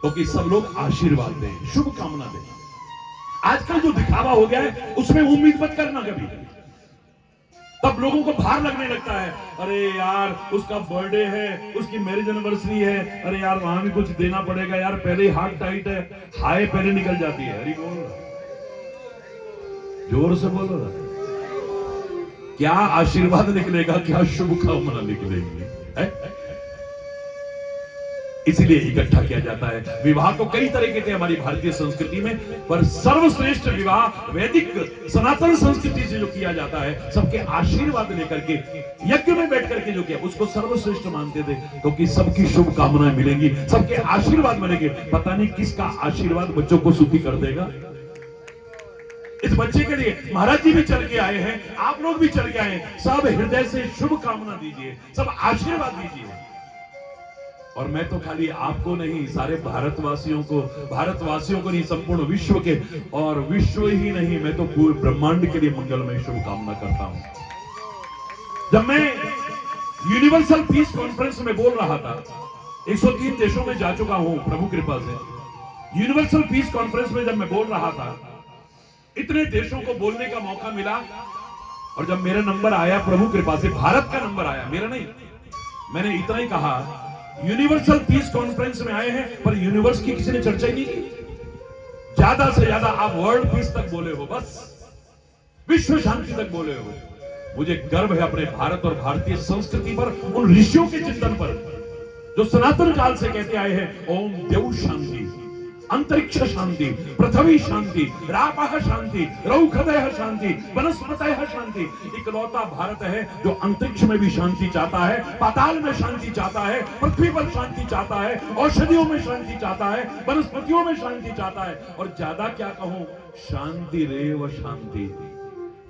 क्योंकि सब लोग आशीर्वाद दें, शुभकामना दें। आजकल जो दिखावा हो गया है उसमें उम्मीद मत करना कभी, तब लोगों को भार लगने लगता है। अरे यार उसका बर्थडे है, उसकी मैरिज एनिवर्सरी है, अरे यार वहां भी कुछ देना पड़ेगा यार, पहले ही हार्ट टाइट है, हाय पहले निकल जाती है। अरे बोल, जोर से बोलो ना, क्या आशीर्वाद निकलेगा, क्या शुभकामना निकलेगी है? इसीलिए इकट्ठा किया जाता है। विवाह तो कई तरह के थे हमारी भारतीय संस्कृति में, पर सर्वश्रेष्ठ विवाह वैदिक सनातन संस्कृति से जो किया जाता है, सबके आशीर्वाद लेकर के यज्ञ में बैठ करके जो किया उसको सर्वश्रेष्ठ मानते थे, क्योंकि सबकी शुभकामनाएं मिलेंगी, सबके आशीर्वाद मिलेंगे। पता नहीं किसका आशीर्वाद बच्चों को सुखी कर देगा। इस बच्चे के लिए महाराज जी भी चल के आए हैं, आप लोग भी चल के आए हैं। सब हृदय से शुभकामना दीजिए, सब आशीर्वाद दीजिए। और मैं तो खाली आपको नहीं, सारे भारतवासियों को नहीं, संपूर्ण विश्व के, और विश्व ही नहीं, मैं तो पूरे ब्रह्मांड के लिए मंगलमय शुभकामना करता हूं। जब मैं यूनिवर्सल पीस कॉन्फ्रेंस में बोल रहा था, 103 देशों में जा चुका हूं प्रभु कृपा से। यूनिवर्सल पीस कॉन्फ्रेंस में जब मैं बोल रहा था, इतने देशों को बोलने का मौका मिला, और जब मेरा नंबर आया प्रभु कृपा से, भारत का नंबर आया, मेरा नहीं, मैंने इतना ही कहा, यूनिवर्सल पीस कॉन्फ्रेंस में आए हैं पर यूनिवर्स की किसी ने चर्चा ही नहीं की। ज्यादा से ज्यादा आप वर्ल्ड पीस तक बोले हो, बस विश्व शांति तक बोले हो। मुझे गर्व है अपने भारत और भारतीय संस्कृति पर, उन ऋषियों के चिंतन पर जो सनातन काल से कहते आए हैं, ओम देव शांति, अंतरिक्ष शांति, पृथ्वी शांति, रापः शांति, रौखदयः शांति, वनस्पतयः शांति। इकलौता भारत है जो अंतरिक्ष में भी शांति चाहता है, पाताल में शांति चाहता है, पृथ्वी पर शांति चाहता है, औषधियों में शांति चाहता है, वनस्पतियों में शांति चाहता है। और ज्यादा क्या कहूं, शांति रेव शांति,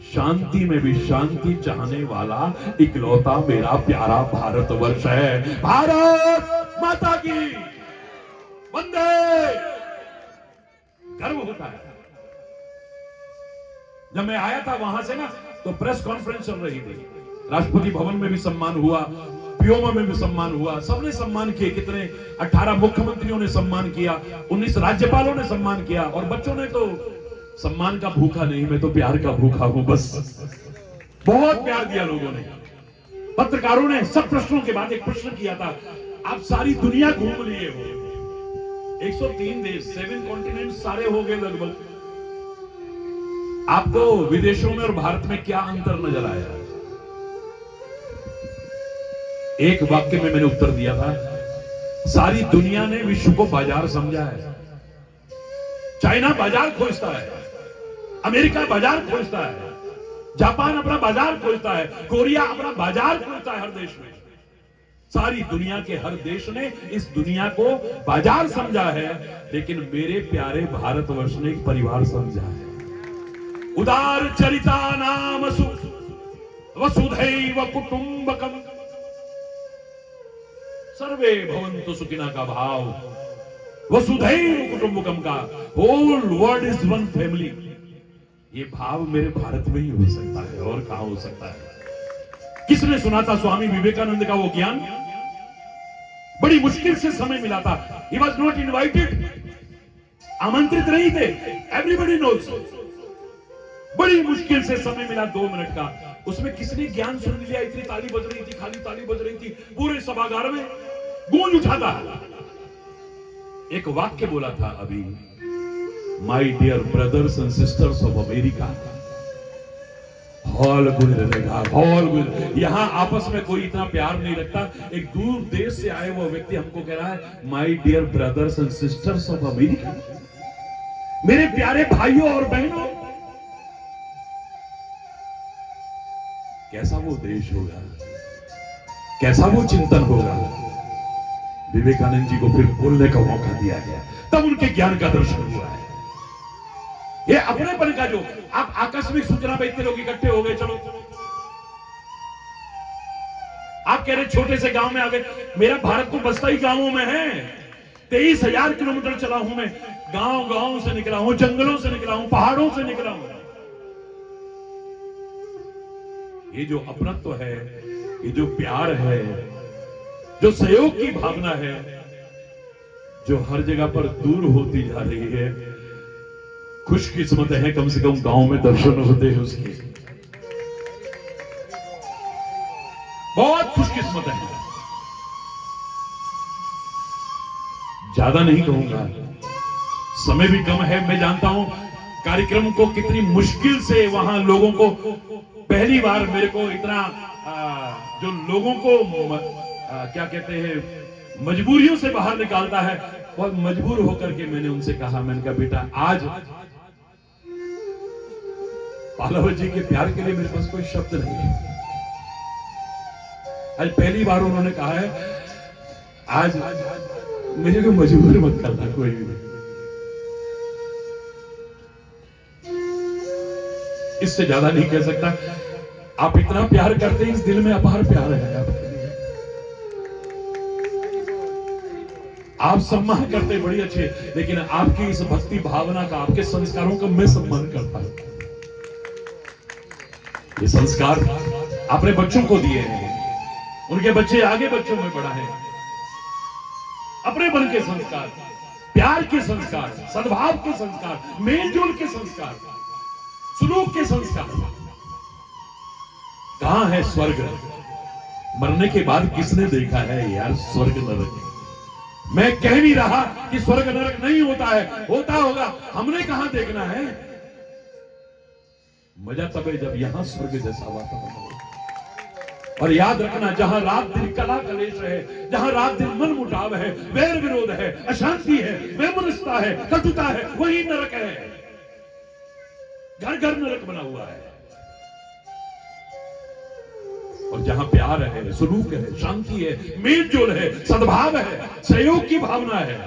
शांति में भी शांति चाहने वाला इकलौता मेरा प्यारा भारतवर्ष है। भारत माता की वंदे। गर्व होता है। जब मैं आया था वहां से ना, तो प्रेस कॉन्फ्रेंस चल रही थी, राष्ट्रपति भवन में भी सम्मान हुआ, पीओमा में भी सम्मान हुआ, सबने सम्मान किए। कितने 18 मुख्यमंत्रियों ने सम्मान किया, 19 राज्यपालों ने सम्मान किया। और बच्चों ने तो सम्मान का भूखा नहीं, मैं तो प्यार का भूखा हूं बस। बहुत प्यार दिया लोगों ने। पत्रकारों ने सब प्रश्नों के बाद एक प्रश्न किया था, आप सारी दुनिया घूम लिए हो, 103 देश, 7 कॉन्टिनेंट सारे हो गए लगभग, आपको विदेशों में और भारत में क्या अंतर नजर आया? एक वाक्य में मैंने उत्तर दिया था, सारी दुनिया ने विश्व को बाजार समझा है। चाइना बाजार खोजता है, अमेरिका बाजार खोजता है, जापान अपना बाजार खोजता है, कोरिया अपना बाजार खोजता है हर देश में। सारी दुनिया के हर देश ने इस दुनिया को बाजार समझा है, लेकिन मेरे प्यारे भारतवर्ष ने एक परिवार समझा है। उदार चरिता नाम वसुधैव कुटुंबकम सर्वे भवन्तु सुखिनः का भाव, वसुधैव कुटुंबकम का whole world is one family, ये भाव मेरे भारत में ही हो सकता है, और कहां हो सकता है? किसने सुना था स्वामी विवेकानंद का वो ज्ञान? बड़ी मुश्किल से समय मिला था। He was not invited, आमंत्रित नहीं थे। Everybody knows, बड़ी मुश्किल से समय मिला 2 मिनट का, उसमें किसने ज्ञान सुन लिया? इतनी ताली बज रही थी, खाली ताली बज रही थी, पूरे सभागार में गूंज उठा था। एक वाक्य बोला था अभी, my dear brothers and sisters of America, hall गुल रहेगा, हॉल गुल। यहां आपस में कोई इतना प्यार नहीं रखता। एक दूर देश से आए वो व्यक्ति हमको कह रहा है, my dear brothers and sisters of America, मेरे प्यारे भाइयों और बहनों। कैसा वो देश होगा, कैसा वो चिंतन होगा। विवेकानंद जी को फिर बोलने का मौका दिया गया, तब उनके ज्ञान का दर्शन हुआ है। ये अपनेपन का, जो आप आकस्मिक सूचना पे इतने लोग इकट्ठे हो गए, चलो आप कह रहे छोटे से गांव में आ गए। मेरा भारत तो बसता ही गांवों में है, 23,000 किलोमीटर चला हूं मैं, गांव गांव से निकला हूं, जंगलों से निकला हूं, पहाड़ों से निकला हूं। ये जो अपनत्व है, ये जो प्यार है, जो सहयोग की भावना है, जो हर जगह पर दूर होती जा रही है, खुशकिस्मत है कम से कम गांव में दर्शन होते हैं उसके। बहुत खुशकिस्मत है। ज्यादा नहीं कहूंगा, समय भी कम है। मैं जानता हूं कार्यक्रम को कितनी मुश्किल से वहां लोगों को, पहली बार मेरे को इतना जो लोगों को क्या कहते हैं, मजबूरियों से बाहर निकालता है, बहुत मजबूर होकर के मैंने उनसे कहा, मैंने कहा बेटा आज पालावत जी के प्यार के लिए मेरे पास कोई शब्द नहीं है। आज पहली बार उन्होंने कहा है, आज मुझे को मजबूर मत करना कोई भी। इससे ज्यादा नहीं कह सकता। आप इतना प्यार करते हैं, इस दिल में अपार प्यार है आपके लिए। आप सम्मान करते बड़ी अच्छे, लेकिन आपकी इस भक्ति भावना का, आपके संस्कारों का मैं सम्मान करता हूं। ये संस्कार आपने बच्चों को दिए हैं, उनके बच्चे आगे बच्चों में बढ़ा है। अपने मन के संस्कार, प्यार के संस्कार, सद्भाव के संस्कार, मेलजोल के संस्कार, सुलूक के संस्कार। कहां है स्वर्ग? मरने के बाद किसने देखा है यार स्वर्ग नरक? मैं कह नहीं रहा कि स्वर्ग नरक नहीं होता है, होता होगा, हमने कहां देखना है। मजा तब है जब यहां स्वर्ग जैसा वातावरण हो। और याद रखना, जहां रात दिन कला कलेश है, जहां रात दिन मन मुटाव है, वैर विरोध है, अशांति है, वैमनस्यता है, कटुता है, वही नरक है। घर घर नरक बना हुआ है। और जहां प्यार है, सुलूक है, शांति है, मेल जोल है, सद्भाव है, सहयोग की भावना है,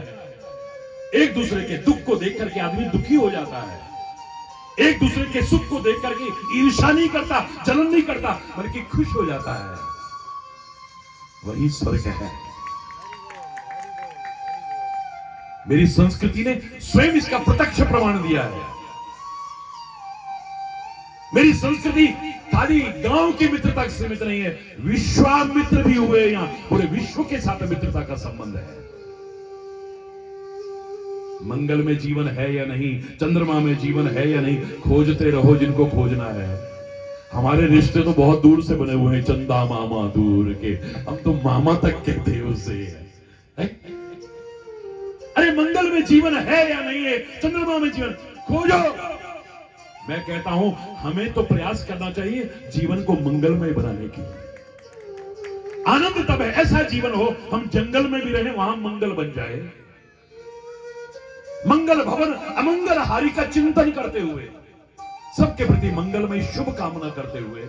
एक दूसरे के दुख को देख करके आदमी दुखी हो जाता है, एक दूसरे के सुख को देख करके ईर्ष्या नहीं करता, जलन नहीं करता, बल्कि खुश हो जाता है, वही स्वर्ग है। मेरी संस्कृति ने स्वयं इसका प्रत्यक्ष प्रमाण दिया है। मेरी संस्कृति खाली गांव की मित्रता से सीमित नहीं है, विश्वामित्र भी हुए, यहां पूरे विश्व के साथ मित्रता का संबंध है। मंगल में जीवन है या नहीं, चंद्रमा में जीवन है या नहीं, खोजते रहो जिनको खोजना है। हमारे रिश्ते तो बहुत दूर से बने हुए हैं, चंदा मामा दूर के, हम तो मामा तक कहते हैं उससे है? अरे मंगल में जीवन है या नहीं है, चंद्रमा में जीवन खोजो। मैं कहता हूं हमें तो प्रयास करना चाहिए जीवन को मंगलमय बनाने की। आनंद तब है, ऐसा जीवन हो हम जंगल में भी रहे, वहां मंगल बन जाए, मंगल भवन अमंगल हारी का चिंतन करते हुए, सबके प्रति मंगलमय शुभ कामना करते हुए,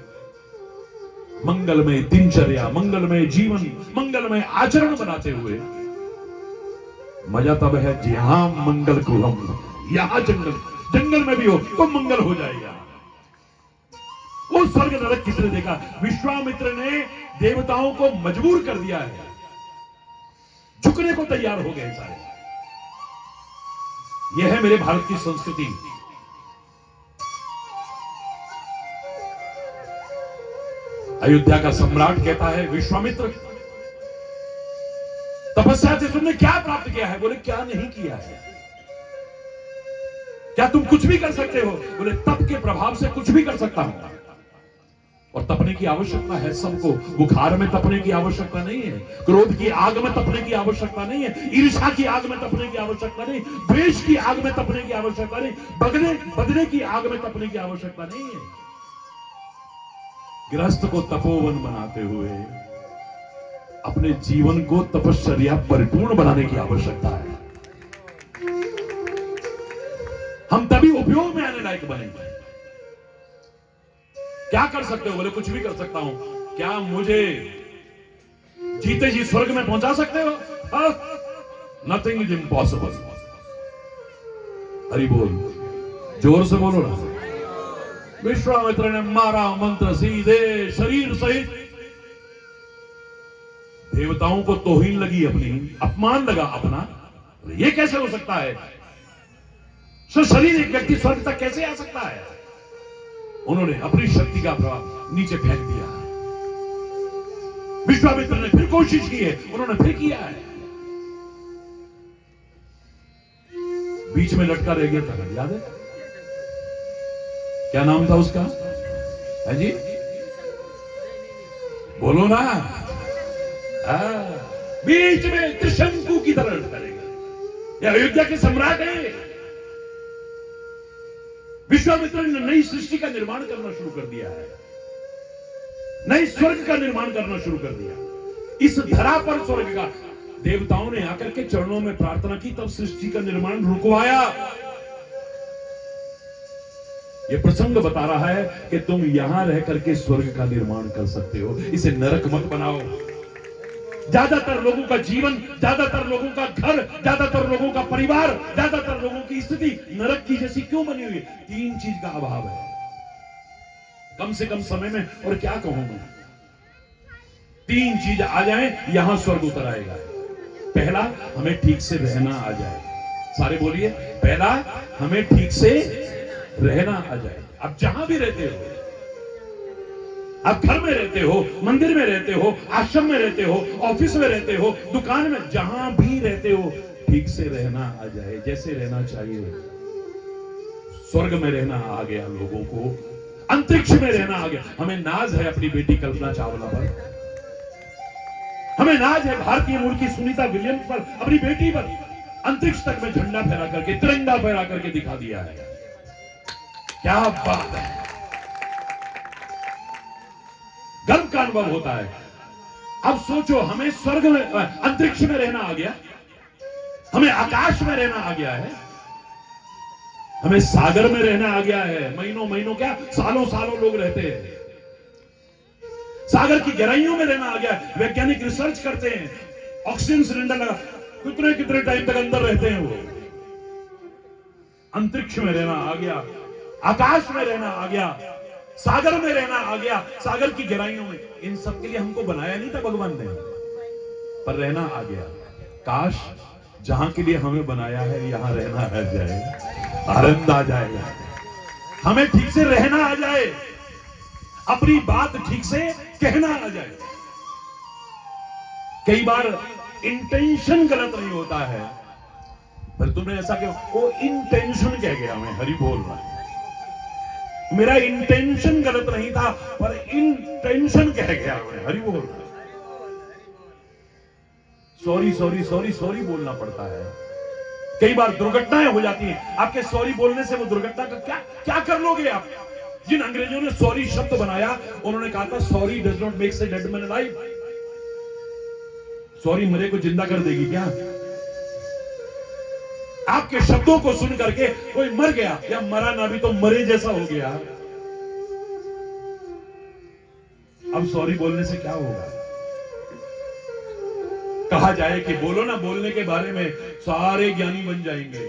मंगलमय दिनचर्या, मंगलमय जीवन, मंगलमय आचरण बनाते हुए। मजा तब है जहां मंगल को हम, यहां जंगल में भी हो तो मंगल हो जाएगा। वो स्वर्ग नरक किसने देखा? विश्वामित्र ने देवताओं को मजबूर कर दिया है, झुकने को तैयार हो गए सारे। यह है मेरे भारत की संस्कृति। अयोध्या का सम्राट कहता है, विश्वामित्र तपस्या से तुमने क्या प्राप्त किया है? बोले क्या नहीं किया है। क्या तुम कुछ भी कर सकते हो? बोले तप के प्रभाव से कुछ भी कर सकता हूं। और तपने की आवश्यकता है सबको। बुखार में तपने की आवश्यकता नहीं है, क्रोध की आग में तपने की आवश्यकता नहीं है, ईर्ष्या की आग में तपने की आवश्यकता नहीं, द्वेष की आग में तपने की आवश्यकता नहीं, बदले की आग में तपने की आवश्यकता नहीं है। गृहस्थ को तपोवन बनाते हुए अपने जीवन को तपश्चर्या परिपूर्ण बनाने की आवश्यकता है। हम तभी उपयोग में आने लायक बनेंगे। क्या कर सकते हो? बोले कुछ भी कर सकता हूं। क्या मुझे जीते जी स्वर्ग में पहुंचा सकते हो? Nothing is impossible. हरि बोल, जोर से बोलो ना। विश्वामित्र ने मारा मंत्र सीधे शरीर सहित। देवताओं को तौहीन लगी अपनी, अपमान लगा अपना। ये कैसे हो सकता है? शरीर एक व्यक्ति स्वर्ग तक कैसे आ सकता है? उन्होंने अपनी शक्ति का प्रभाव नीचे फेंक दिया। विश्वामित्र ने फिर कोशिश की है, उन्होंने फिर किया है। बीच में लटका रह गया था, याद है? क्या नाम था उसका? है जी, बोलो ना। बीच में त्रिशंकु की तरह लटका रह गया। यह अयोध्या के सम्राट है। विश्वामित्र ने नई सृष्टि का निर्माण करना शुरू कर दिया है, नई स्वर्ग का निर्माण करना शुरू कर दिया। इस धरा पर स्वर्ग का देवताओं ने आकर के चरणों में प्रार्थना की, तब सृष्टि का निर्माण रुकवाया। यह प्रसंग बता रहा है कि तुम यहां रह करके स्वर्ग का निर्माण कर सकते हो। इसे नरक मत बनाओ। ज्यादातर लोगों का जीवन, ज्यादातर लोगों का घर, ज्यादातर लोगों का परिवार, ज्यादातर लोगों की स्थिति नरक की जैसी क्यों बनी हुई है? तीन चीज का अभाव है कम से कम समय में। और क्या कहूं मैं, तीन चीज आ जाए यहां स्वर्ग उतर आएगा। पहला, हमें ठीक से रहना आ जाए। सारे बोलिए, पहला हमें ठीक से रहना आ जाए। अब जहां भी रहते हो, आप घर में रहते हो, मंदिर में रहते हो, आश्रम में रहते हो, ऑफिस में रहते हो, दुकान में, जहां भी रहते हो, ठीक से रहना आ जाए, जैसे रहना चाहिए। स्वर्ग में रहना आ गया लोगों को, अंतरिक्ष में रहना आ गया। हमें नाज है अपनी बेटी कल्पना चावला पर, हमें नाज है भारतीय मूल की सुनीता विलियम्स पर, अपनी बेटी पर। अंतरिक्ष तक में झंडा फहरा करके, तिरंगा फहरा करके दिखा दिया है। क्या बात है! गर्व सबका अनुभव होता है। अब सोचो, हमें स्वर्ग में, अंतरिक्ष में रहना आ गया, हमें आकाश में रहना आ गया है, हमें सागर में रहना आ गया है। महीनों महीनों क्या सालों सालों लोग रहते हैं। सागर की गहराइयों में रहना आ गया है। वैज्ञानिक रिसर्च करते हैं, ऑक्सीजन सिलेंडर लगा, कितने कितने टाइम तक अंदर रहते हैं वो। अंतरिक्ष में रहना आ गया, आकाश में रहना आ गया, सागर में रहना आ गया, सागर की गहराइयों में। इन सब के लिए हमको बनाया नहीं था भगवान ने, पर रहना आ गया। काश जहां के लिए हमें बनाया है यहां रहना आ जाए, आनंद आ जाएगा, हमें ठीक से रहना आ जाए, अपनी बात ठीक से कहना आ जाए। कई बार इंटेंशन गलत नहीं होता है, पर तुमने ऐसा क्यों, वो इंटेंशन कह गया, मैं हरि बोल रहा है, मेरा इंटेंशन गलत नहीं था पर इंटेंशन कह गया, मैं हरि बोल रहा। सॉरी सॉरी सॉरी सॉरी बोलना पड़ता है। कई बार दुर्घटनाएं हो जाती हैं, आपके सॉरी बोलने से वो दुर्घटना का क्या क्या कर लोगे आप। जिन अंग्रेजों ने सॉरी शब्द बनाया, उन्होंने कहा था sorry does not make a dead man alive. Sorry मरे को जिंदा कर देगी क्या? आपके शब्दों को सुन करके कोई मर गया या मरा ना भी तो मरे जैसा हो गया। अब सॉरी बोलने से क्या होगा? कहा जाए कि बोलो ना, बोलने के बारे में सारे ज्ञानी बन जाएंगे।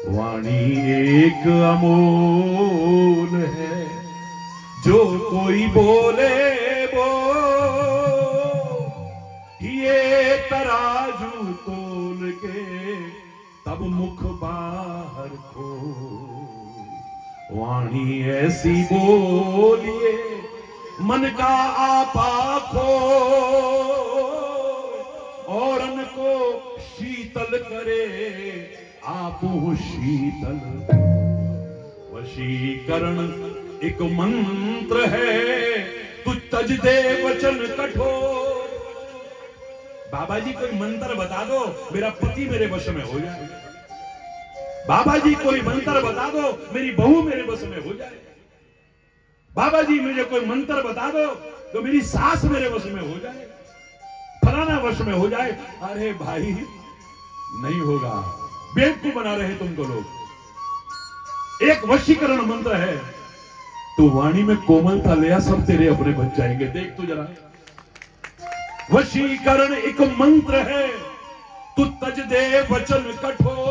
वाणी एक अमोल है, जो कोई बोले वो ये तराजू तोल के तब मुख बाहर को। वाणी ऐसी बोलिए मन का आपा खो, और को शीतल करे आपू शीतल। वशीकरण एक मंत्र है, तू तज दे वचन कठोर। बाबा जी कोई मंत्र बता दो, मेरा पति मेरे वश में हो जाए। बाबा जी कोई मंत्र बता दो, मेरी बहू मेरे वश में हो जाए। बाबा जी मुझे कोई मंत्र बता दो तो मेरी सास मेरे वश में हो जाए, फलाना वश में हो जाए। अरे भाई नहीं होगा, बेवकूफ बना रहे तुमको लोग। एक वशीकरण मंत्र है, तो वाणी में कोमलता ले आ, सब तेरे अपने बन जाएंगे। देख तो जरा, वशीकरण एक मंत्र है, तू तज दे वचन कठोर।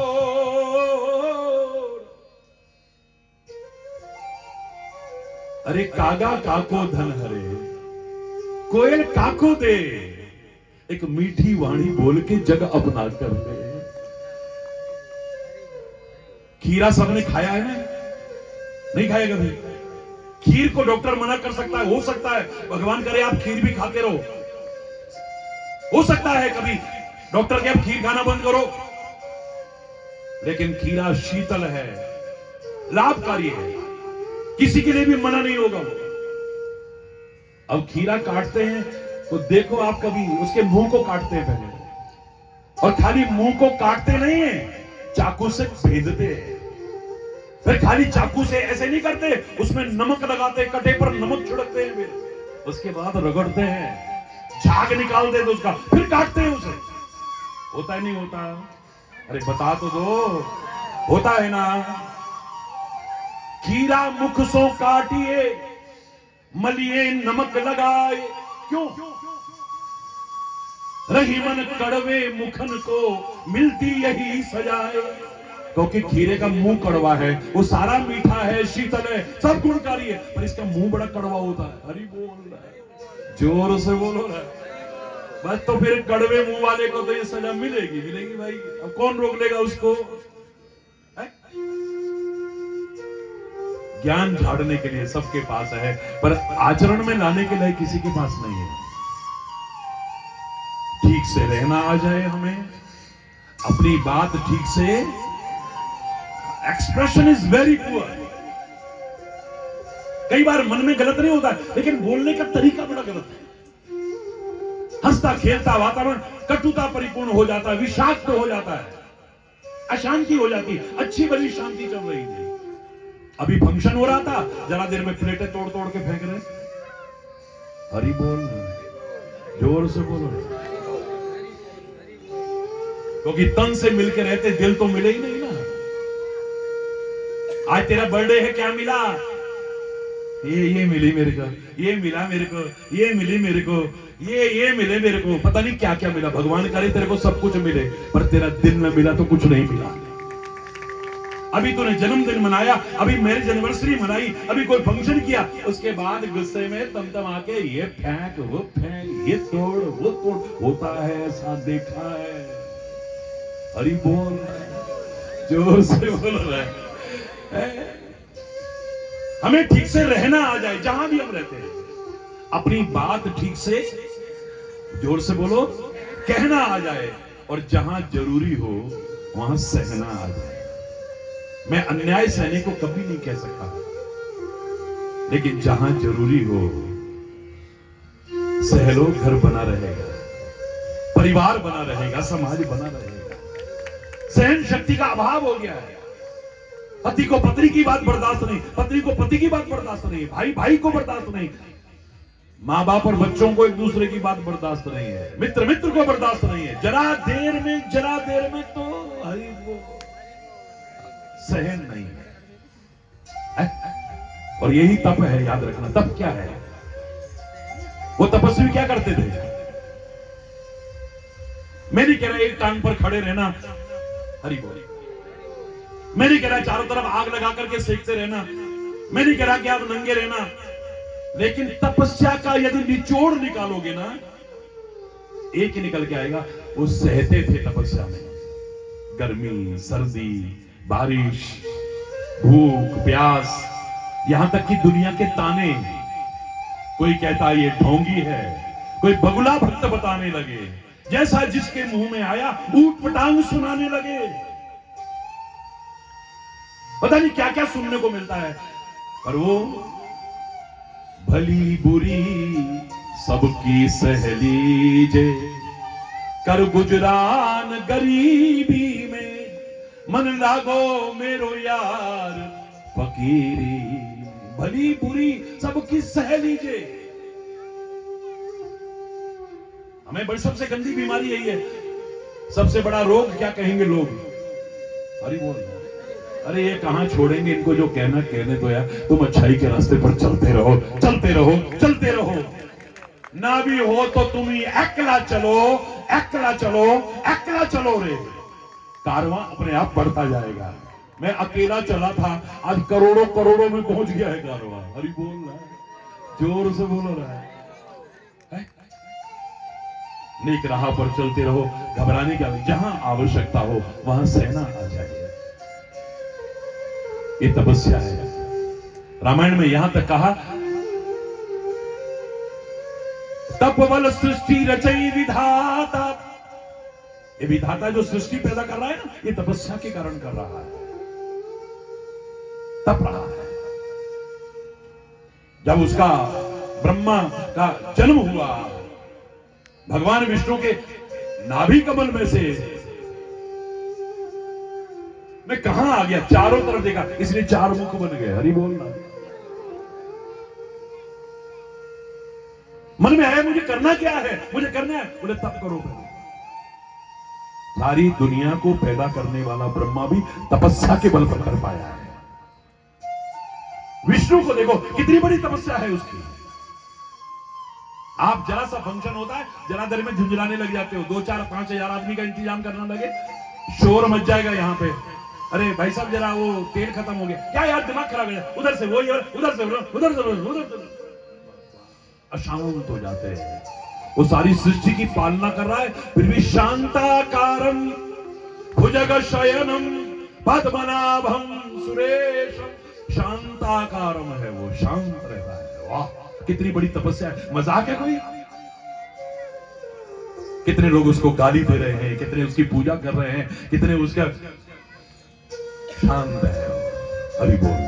अरे कागा काको धन हरे, कोयल काको दे, एक मीठी वाणी बोल के जग अपना कर दे। खीरा सबने खाया है ना? नहीं खाया कभी? खीर को डॉक्टर मना कर सकता है, हो सकता है भगवान करे आप खीर भी खाते रहो, हो सकता है कभी डॉक्टर के आप खीर खाना बंद करो, लेकिन खीरा शीतल है, लाभकारी है, किसी के लिए भी मना नहीं होगा। अब खीरा काटते हैं तो देखो आप कभी उसके मुंह को काटते हैं पहले, और खाली मुंह को काटते नहीं है, चाकू से भेदते हैं। फिर खाली चाकू से ऐसे नहीं करते, उसमें नमक लगाते, कटे पर नमक छिड़कते हैं, फिर उसके बाद रगड़ते हैं, झाग निकालते हैं तो उसका, फिर काटते हैं उसे। होता है नहीं होता? अरे बता तो दो, होता है ना? खीरा मुख सो काटिए, मलिए नमक लगाए, क्यों? रही मन कड़वे मुखन को मिलती यही सजाए। क्योंकि खीरे का मुंह कड़वा है, वो सारा मीठा है, शीतल है, सब गुणकारी है, पर इसका मुंह बड़ा कड़वा होता है। हरि बोल रहा है, जोर से बोलो ना। बस तो फिर कड़वे मुंह वाले को तो ये सजा मिलेगी, मिलेगी भाई। अब कौन रोक लेगा उसको? ज्ञान झाड़ने के लिए सबके पास है, पर आचरण में लाने के लिए किसी के पास नहीं है। ठीक से रहना आ जाए हमें, अपनी बात ठीक से, एक्सप्रेशन इज वेरी पुअर। कई बार मन में गलत नहीं होता, लेकिन बोलने का तरीका बड़ा गलत है। हंसता खेलता वातावरण कटुता परिपूर्ण हो जाता है, विषाक्त हो जाता है, अशांति हो जाती है। अच्छी भली शांति चल रही थी, अभी फंक्शन हो रहा था, जरा देर में प्लेटें तोड़ तोड़ के फेंक रहे, हरि बोल, जोर से बोलो। क्योंकि तन से मिलकर रहते, दिल तो मिले ही नहीं ना। आज तेरा बर्थडे है, क्या मिला? ये मिली मेरे को, ये मिला मेरे को, ये मिली मेरे को, ये मिले मेरे को, पता नहीं क्या क्या मिला। भगवान करे तेरे को सब कुछ मिले, पर तेरा दिल न मिला तो कुछ नहीं मिला। अभी तूने जन्मदिन मनाया, अभी मैरिज एनिवर्सरी मनाई, अभी कोई फंक्शन किया, उसके बाद गुस्से में तम आके ये फेंक वो फेंक, ये तोड़ वो तोड़, होता है ऐसा, देखा है। हरि बोल, जोर से बोल रहा है। हमें ठीक से रहना आ जाए जहां भी हम रहते हैं, अपनी बात ठीक से, जोर से बोलो, कहना आ जाए, और जहां जरूरी हो वहां सहना आ जाए। मैं अन्याय सहने को कभी नहीं कह सकता, लेकिन जहां जरूरी हो सह लो, घर बना रहेगा, परिवार बना रहेगा, समाज बना रहेगा। सहन शक्ति का अभाव हो गया है। पति को पत्नी की बात बर्दाश्त नहीं, पत्नी को पति की बात बर्दाश्त नहीं, भाई भाई को बर्दाश्त नहीं, माँ बाप और बच्चों को एक दूसरे की बात बर्दाश्त नहीं है, मित्र मित्र को बर्दाश्त नहीं है। जरा देर में तो हरि वो सहन नहीं है। और यही तप है, याद रखना। तप क्या है? वो तपस्वी क्या करते थे? मैं नहीं कह रहा एक टांग पर खड़े रहना, हरि बोल। मैं नहीं कह रहा चारों तरफ आग लगा करके सेकते रहना, मैं नहीं कह रहा कि आप नंगे रहना, लेकिन तपस्या का यदि निचोड़ निकालोगे ना, एक ही निकल के आएगा। वो सहते थे तपस्या में, गर्मी, सर्दी, बारिश, भूख, प्यास, यहां तक कि दुनिया के ताने। कोई कहता ये ढोंगी है, कोई बगुला भक्त बताने लगे, जैसा जिसके मुंह में आया ऊट पटांग सुनाने लगे। पता नहीं क्या क्या सुनने को मिलता है, पर वो भली बुरी सबकी सह लीजे, कर गुजरान गरीबी में, मन लागो मेरो यार फकीरी। भली बुरी सबकी सह लीजे। हमें बड़ी सबसे गंदी बीमारी यही है, सबसे बड़ा रोग क्या कहेंगे लोग? हरि बोल। अरे ये कहां छोड़ेंगे इनको, जो कहना कहने दो यार। तुम अच्छाई के रास्ते पर चलते रहो, चलते रहो, चलते रहो। ना भी हो तो तुम ही अकेला चलो, अकेला चलो, अकेला चलो रे। कारवां अपने आप बढ़ता जाएगा। मैं अकेला चला था, आज करोड़ों करोड़ों में पहुंच गया है कारवां। हरि बोल रहा है, जोर से बोल रहा है। नेक राह पर चलते रहो, घबराने की, जहां आवश्यकता हो वहां सहना आ जाए। ये तपस्या है। रामायण में यहां तक कहा, तपबल सृष्टि रचई विधाता। ये विधाता जो सृष्टि पैदा कर रहा है ना, ये तपस्या के कारण कर रहा है, तप रहा है। जब उसका ब्रह्मा का जन्म हुआ, भगवान विष्णु के नाभि कमल में से मैं कहां आ गया, चारों तरफ देखा, इसलिए चार मुख बन गए। हरि बोलना। मन में आया मुझे करना क्या है, मुझे करना है, बोले तप करो पहले। सारी दुनिया को पैदा करने वाला ब्रह्मा भी तपस्या के बल पर कर पाया है। विष्णु को देखो कितनी बड़ी तपस्या है उसकी। आप जरा सा फंक्शन होता है, जरा देर में झुंझलाने लग जाते हो, 2-4-5 हजार आदमी का इंतजाम करना लगे, शोर मच जाएगा यहां पे। अरे भाई साहब जरा वो तेल खत्म हो गया, क्या यार दिमाग खराब है, उधर से वो, उधर से उधर से, अशांत हो जाते हैं। वो सारी सृष्टि की पालना कर रहा है, फिर भी शांताकारम भुजग शयनम पद्मनाभम सुरेशम। शांताकारम है वो, शांत रहता है। वाह कितनी बड़ी तपस्या है, मजाक है कोई? कितने लोग उसको गाली दे रहे हैं, कितने उसकी पूजा कर रहे हैं, कितने उसका, शांत है। हरि बोल।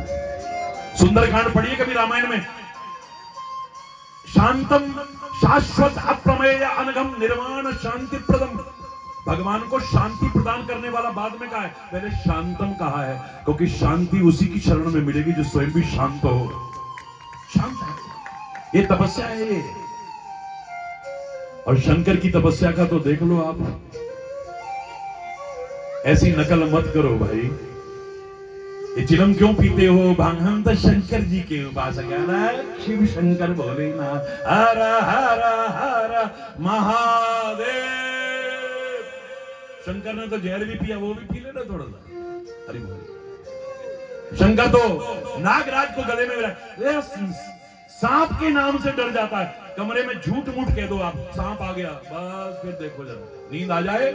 सुंदरकांड पढ़िए कभी रामायण में। शांतम शाश्वत अप्रमेय अनघम निर्वाण शांति प्रदम। भगवान को शांति प्रदान करने वाला बाद में कहा है, पहले शांतम कहा है, क्योंकि शांति उसी की शरण में मिलेगी जो स्वयं भी शांत हो। शांत है, ये तपस्या है। और शंकर की तपस्या का तो देख लो आप। ऐसी नकल मत करो भाई। ये चिलम क्यों पीते हो? भांग तो शंकर जी के उपासक है ना, शिव शंकर बोले ना, हर हर हर महादेव। शंकर ने तो जहर भी पिया, वो भी पी लेना थोड़ा सा। हरि बोल। शंकर तो नागराज को गले में सांप के नाम से डर जाता है। कमरे में झूठ मूठ कह दो आप, सांप आ गया, बस फिर देखो जरा नींद आ जाए,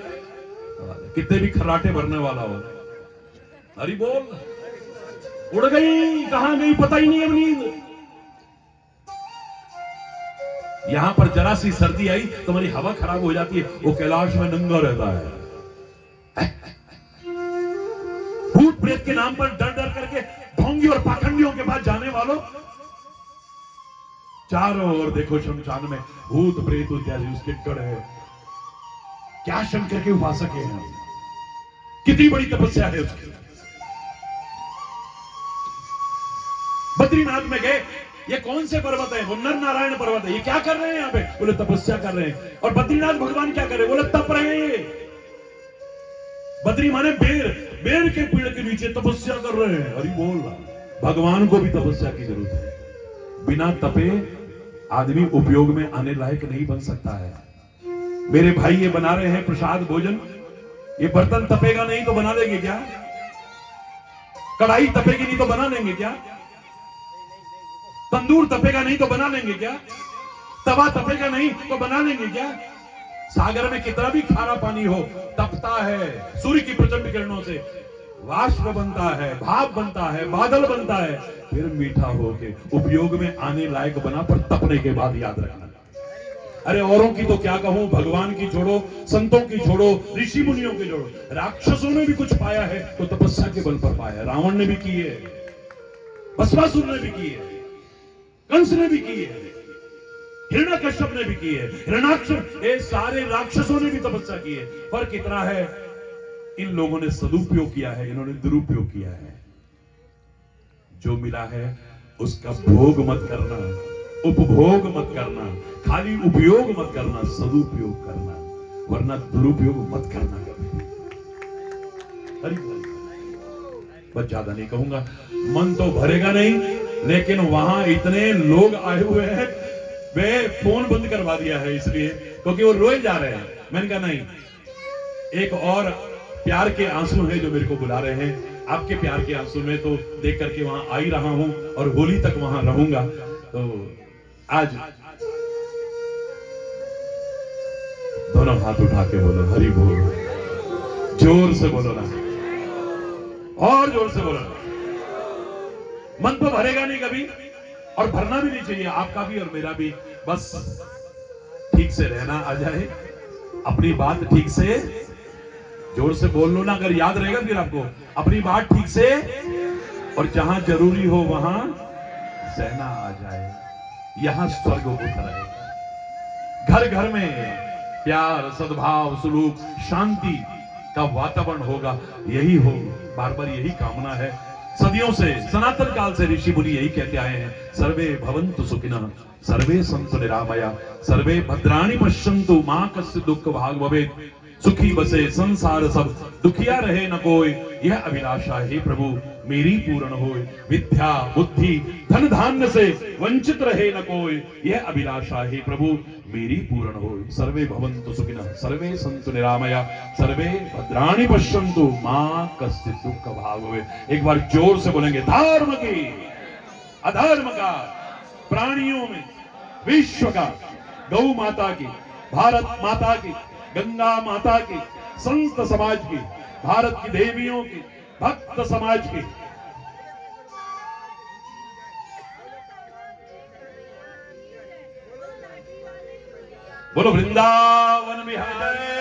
कितने भी खर्राटे भरने वाला हो। हरि बोल। उड़ गई, कहां गई पता ही नहीं है नींद। यहां पर जरा सी सर्दी आई तो हमारी हवा खराब हो जाती है, वो कैलाश में नंगा रहता है। भूत प्रेत के नाम पर डर डर करके ढोंगी और पाखंडियों के पास जाने वालों, चारों ओर देखो शमशान में भूत प्रेत इत्यादि उसके गढ़ है। क्या शंकर के उपासक हैं, कितनी बड़ी तपस्या है उसकी। बद्रीनाथ में गए, ये कौन से पर्वत है? वो नर नारायण पर्वत है। ये क्या कर रहे हैं यहाँ पे? बोले तपस्या कर रहे हैं। और बद्रीनाथ भगवान क्या कर रहे हैं? बोले तप रहे हैं। बद्री माने बेर, बेर के पेड़ के नीचे तपस्या कर रहे हैं। हरि बोल। भगवान को भी तपस्या की जरूरत है। बिना तपे आदमी उपयोग में आने लायक नहीं बन सकता है। मेरे भाई ये बना रहे हैं प्रसाद भोजन, ये बर्तन तपेगा नहीं तो बना लेंगे क्या? कढ़ाई तपेगी नहीं तो बना लेंगे क्या? तंदूर तपेगा नहीं तो बना लेंगे क्या? तवा तपेगा नहीं तो बना लेंगे क्या? सागर में कितना भी खारा पानी हो, तपता है सूर्य की प्रचंड किरणों से, वाष्प बनता है, भाप बनता है, बादल बनता है, फिर मीठा होके उपयोग में आने लायक बना, पर तपने के बाद याद रखना। अरे औरों की तो क्या कहूं, भगवान की छोड़ो, संतों की छोड़ो, ऋषि मुनियों की छोड़ो, राक्षसों ने भी कुछ पाया है तो तपस्या के बल पर पाया। रावण ने भी की है, भस्मासुर ने भी की है, कंस ने भी की है, हिरण्यकश्यप ने भी की है, हिरण्याक्ष, ये सारे राक्षसों ने भी तपस्या की है। फर्क इतना है, इन लोगों ने सदुपयोग किया है, इन्होंने दुरुपयोग किया है। जो मिला है उसका भोग मत करना, उपभोग मत करना, खाली उपयोग मत करना, सदुपयोग करना, वरना दुरुपयोग मत करना कभी। हरि बोल। बस ज्यादा नहीं कहूंगा, मन तो भरेगा नहीं, लेकिन वहां इतने लोग आए हुए हैं, वे फोन बंद करवा दिया है इसलिए, क्योंकि वो रोए जा रहे हैं। मैंने कहा नहीं, एक और प्यार के आंसू हैं जो मेरे को बुला रहे हैं। आपके प्यार के आंसू में तो देख करके वहां आ ही रहा हूं और होली तक वहां रहूंगा। तो आज दोनों हाथ उठा के बोलो हरि बोल, जोर से बोलो ना, और जोर से बोलो। मन तो भरेगा नहीं कभी, और भरना भी नहीं चाहिए, आपका भी और मेरा भी। बस ठीक से रहना आ जाए, अपनी बात ठीक से, जोर से बोल लो ना, अगर याद रहेगा फिर आपको, अपनी बात ठीक से, और जहां जरूरी हो वहां सहना आ जाए, यहां स्वर्ग उतरे। घर घर में प्यार, सद्भाव, सुलूक, शांति का वातावरण होगा, यही हो, बार बार यही कामना है। सदियों से, सनातन काल से ऋषि मुनि यही कहते आए हैं, सर्वे भवन्तु सुखिनः, सर्वे सन्तु निरामया, सर्वे भद्राणि पश्यन्तु, मा कस्य दुःख भाग भवेत्। सुखी बसे संसार सब, दुखिया रहे न कोई, यह अभिलाषा हे प्रभु मेरी पूर्ण होए। विद्या बुद्धि धन धान्य से वंचित रहे न कोई, यह अभिलाषा हे प्रभु मेरी पूर्ण होए। सर्वे भवन्तु सुखिनः, सर्वे सन्तु निरामया, सर्वे भद्राणि पश्यन्तु, मा कश्चित् दुःख भाग भवेत्। एक बार जोर से बोलेंगे, धर्म की, अधर्म का, प्राणियों में, विश्व का, गौ माता की, भारत माता की, गंगा माता की, संत समाज की, भारत की देवियों की, भक्त समाज की, बोलो वृंदावन बिहारी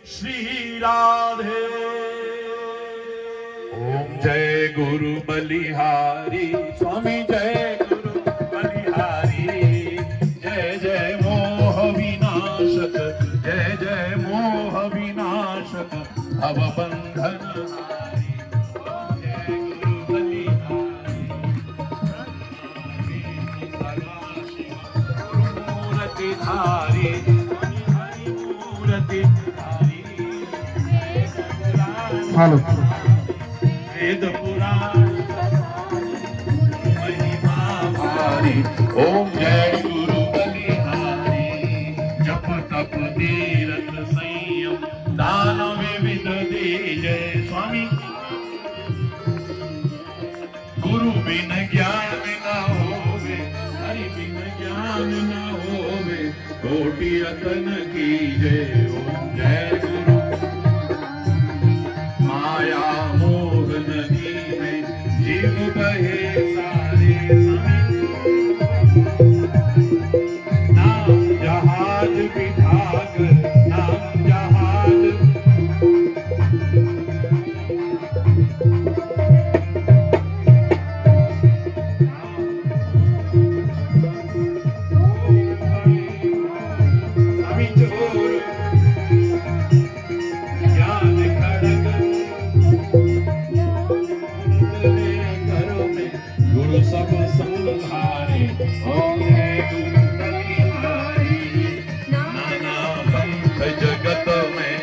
श्री राधे। ओम जय गुरु बलिहारी स्वामी, जय गुरु बलिहारी, जय जय मोह विनाशक, जय जय मोह विनाशक, भव बंधन हारी, जय गुरु बलिहारी, मूर्ति धारी। हालो वेद पुराण महिमा भारी, ओम जय गुरु बलिहारी, जप तप तीरथ संयम दान विविध दीजय स्वामी। गुरु बिन ज्ञान न होवे, हरि बिन ज्ञान न होवे, कोटि अतन की जय। ओम जय गुरु माया मोह नदी में जीव बहे सारे नाम जहाज बिठाकर, नाम जहाज स्वामी चोर ज्ञान खड़ग गुरु सब संहारे, ओम जय गुरु बलिहारी, नाना पंथ जगत में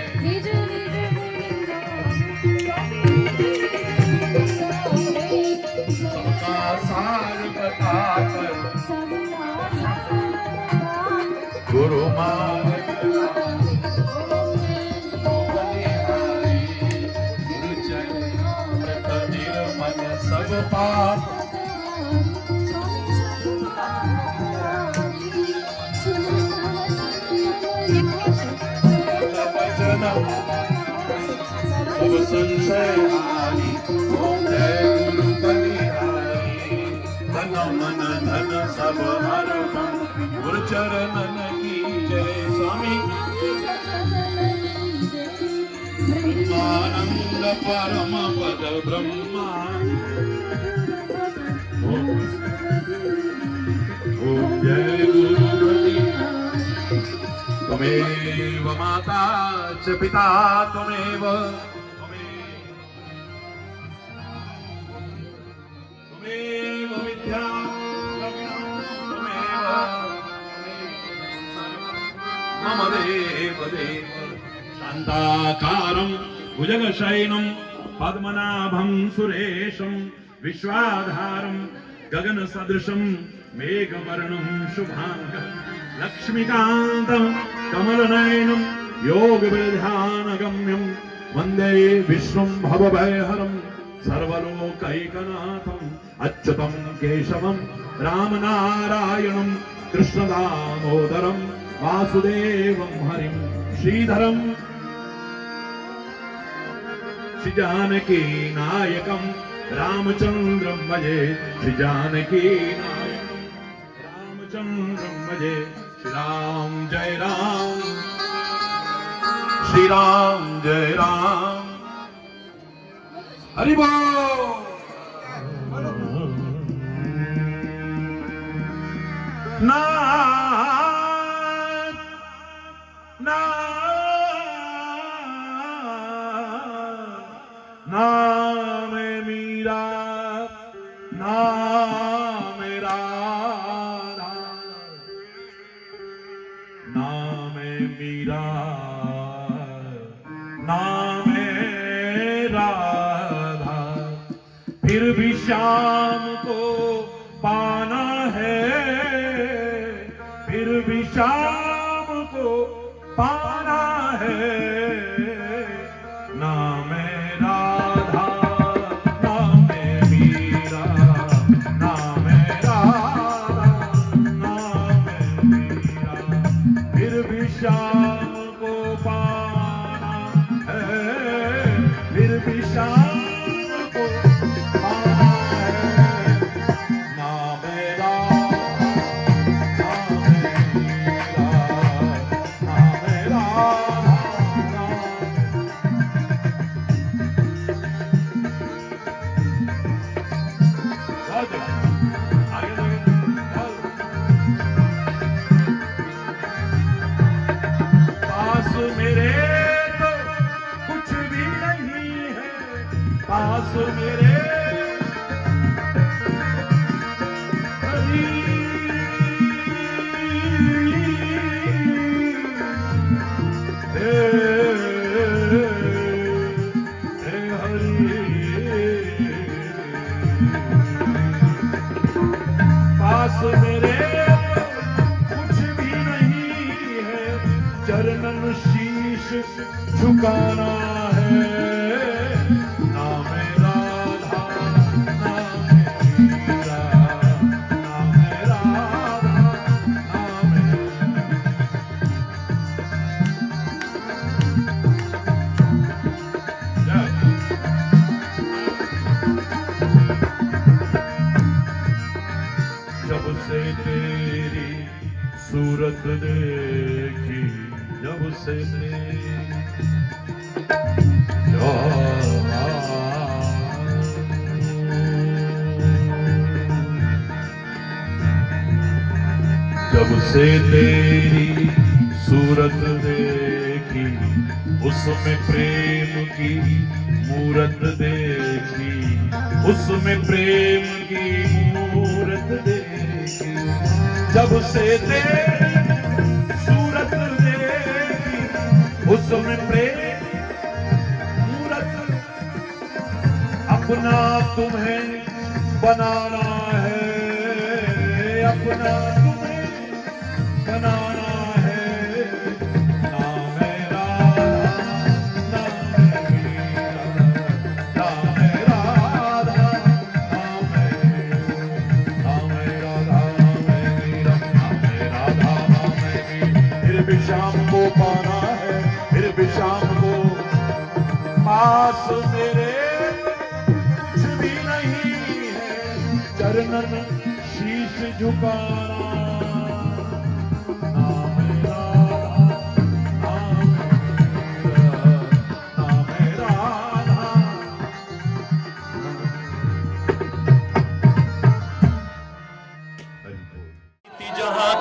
सबका सार बताकर, गुरु मार्ग बलिहारी, गुरु चरित निर्मल सब पाप, सब संशय हारी, ओम जय गुरु बलिहारी, तन मन धन सब हरपम, गुरु चरणन की जय। स्वामी ब्रह्मानंद परम पद ब्रह्मा, ओम जय गुरु बलिहारी, त्वमेव माता च पिता त्वमेव, त्वमेव विद्या त्वमेव मम देव देव। शान्ताकारं भुजगशयनं पद्मनाभं सुरेशं, विश्वाधारं गगनसदृशं मेघवर्णं शुभांगं, लक्ष्मीकान्तं कमलनयनं योगविधानगम्यं, वन्दे विष्णुं भवभयहरं सर्वलोकैकनाथं, अच्युतं केशवं रामनारायणं कृष्णदामोदरं वासुदेवं हरिं श्रीधरं श्रीजानकी नायकं रामचन्द्रं भजे, श्रीजानकी नायकं रामचन्द्रं भजे। श्री राम जय राम, श्री राम जय राम, हरि बोल। नाम मीरा, नाम राधा, नाम मीरा, नाम राधा, फिर भी श्याम को पाना है, फिर भी श्याम को पाना है। नाम राधा, नाम मीरा, नाम राधा, नाम मीरा, फिर भी श्याम को पाना है, फिर भी श्याम को पाना है। नाम राधा, नाम मीरा, नाम राधा, पास मेरे तो कुछ भी नहीं है, पास मेरे सूरत देखी जब से जब से तेरी सूरत देखी, उसमें प्रेम की मूरत देखी, उसमें प्रेम की मूरत देखी। जब से तेरी सूरत देखी, उसमें प्रेम मूरत, अपना तुम्हें बनाना है, अपना बनाना है। नाम है राधा, नाम है मीरा, नाम है राधा, नाम है राधा, नाम है मीरा, नाम है राधा, नाम है मीरा। फिर भी शाम को पाना है, फिर भी शाम को पास मेरे कुछ भी नहीं है, चरणन शीश झुकाना।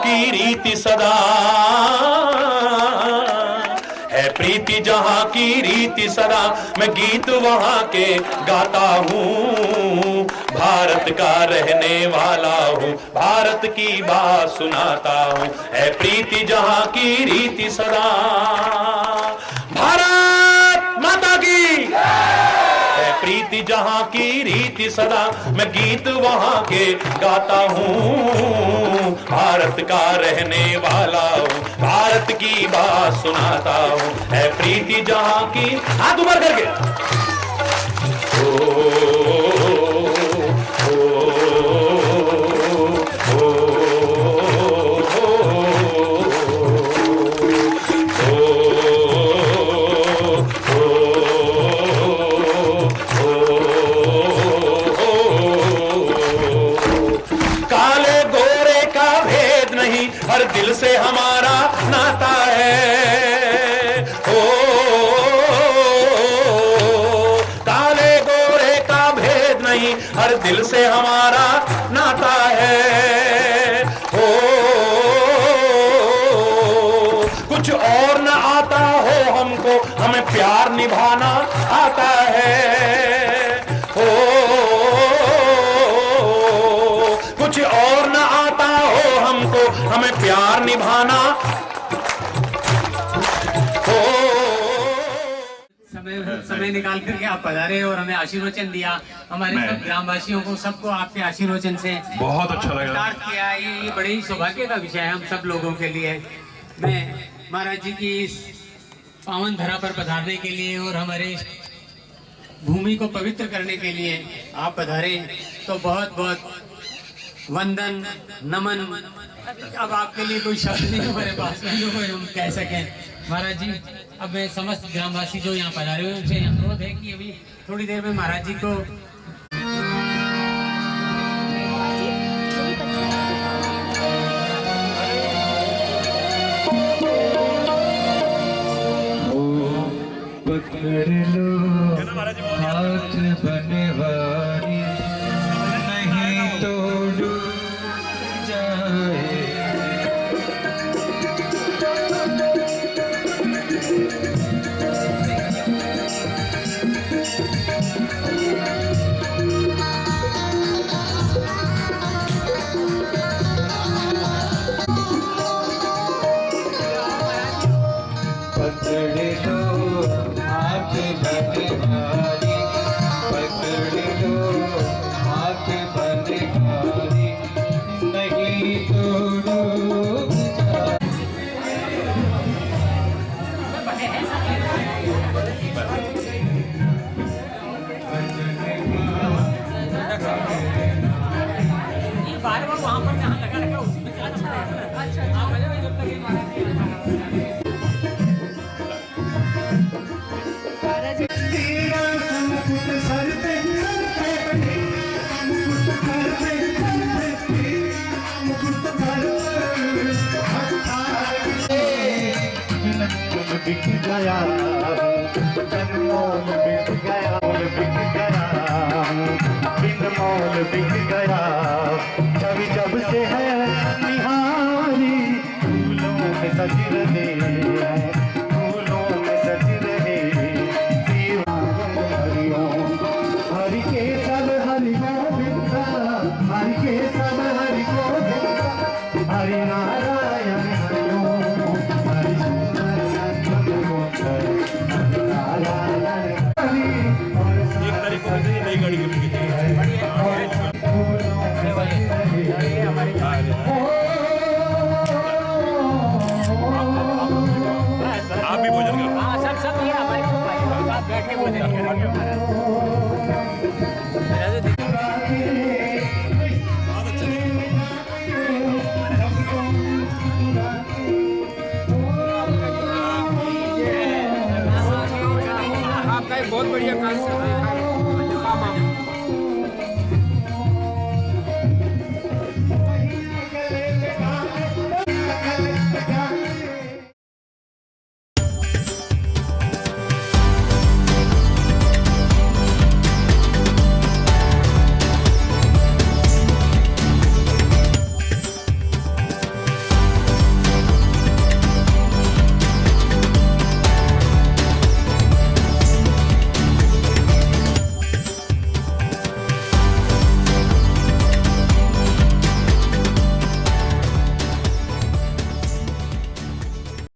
की रीति सदा है, प्रीति जहां की रीति सदा, मैं गीत वहां के गाता हूँ। भारत का रहने वाला हूँ, भारत की बात सुनाता हूँ। है प्रीति जहां की रीति सदा, भारत माता की प्रीति जहां की रीति सदा, मैं गीत वहां के गाता हूँ। भारत का रहने वाला हूँ, भारत की बात सुनाता हूँ। है प्रीति जहां की, हाथ ऊपर करके, हर दिल से हमारा नाता है। ओ काले गोरे का भेद नहीं, हर दिल से हमारा नाता है। ओ कुछ और न आता हो हमको, हमें प्यार निभाना आता है। ओ कुछ और न आता हो हमको, हमें प्यार निभाना हो। समय निकाल करके आप पधारे और हमें आशीर्वचन दिया। हमारे सब ग्रामवासियों को, सबको आपके आशीर्वचन से बहुत अच्छा लगा। किया। ये बड़े ही सौभाग्य का विषय है हम सब लोगों के लिए। मैं महाराज जी की इस पावन धरा पर पधारने के लिए और हमारे भूमि को पवित्र करने के लिए आप पधारे, तो बहुत बहुत वंदन नमन। अब आपके लिए कोई शब्द नहीं हमारे पास में जो हम कह सकें। महाराज जी, अब मैं समस्त ग्रामवासी जो यहाँ पधारे हुए उनसे अनुरोध है कि अभी थोड़ी देर में महाराज जी को पकड़ लो हाथ बनवारी, नहीं तो डूब जाए। आया हूँ जन्मों में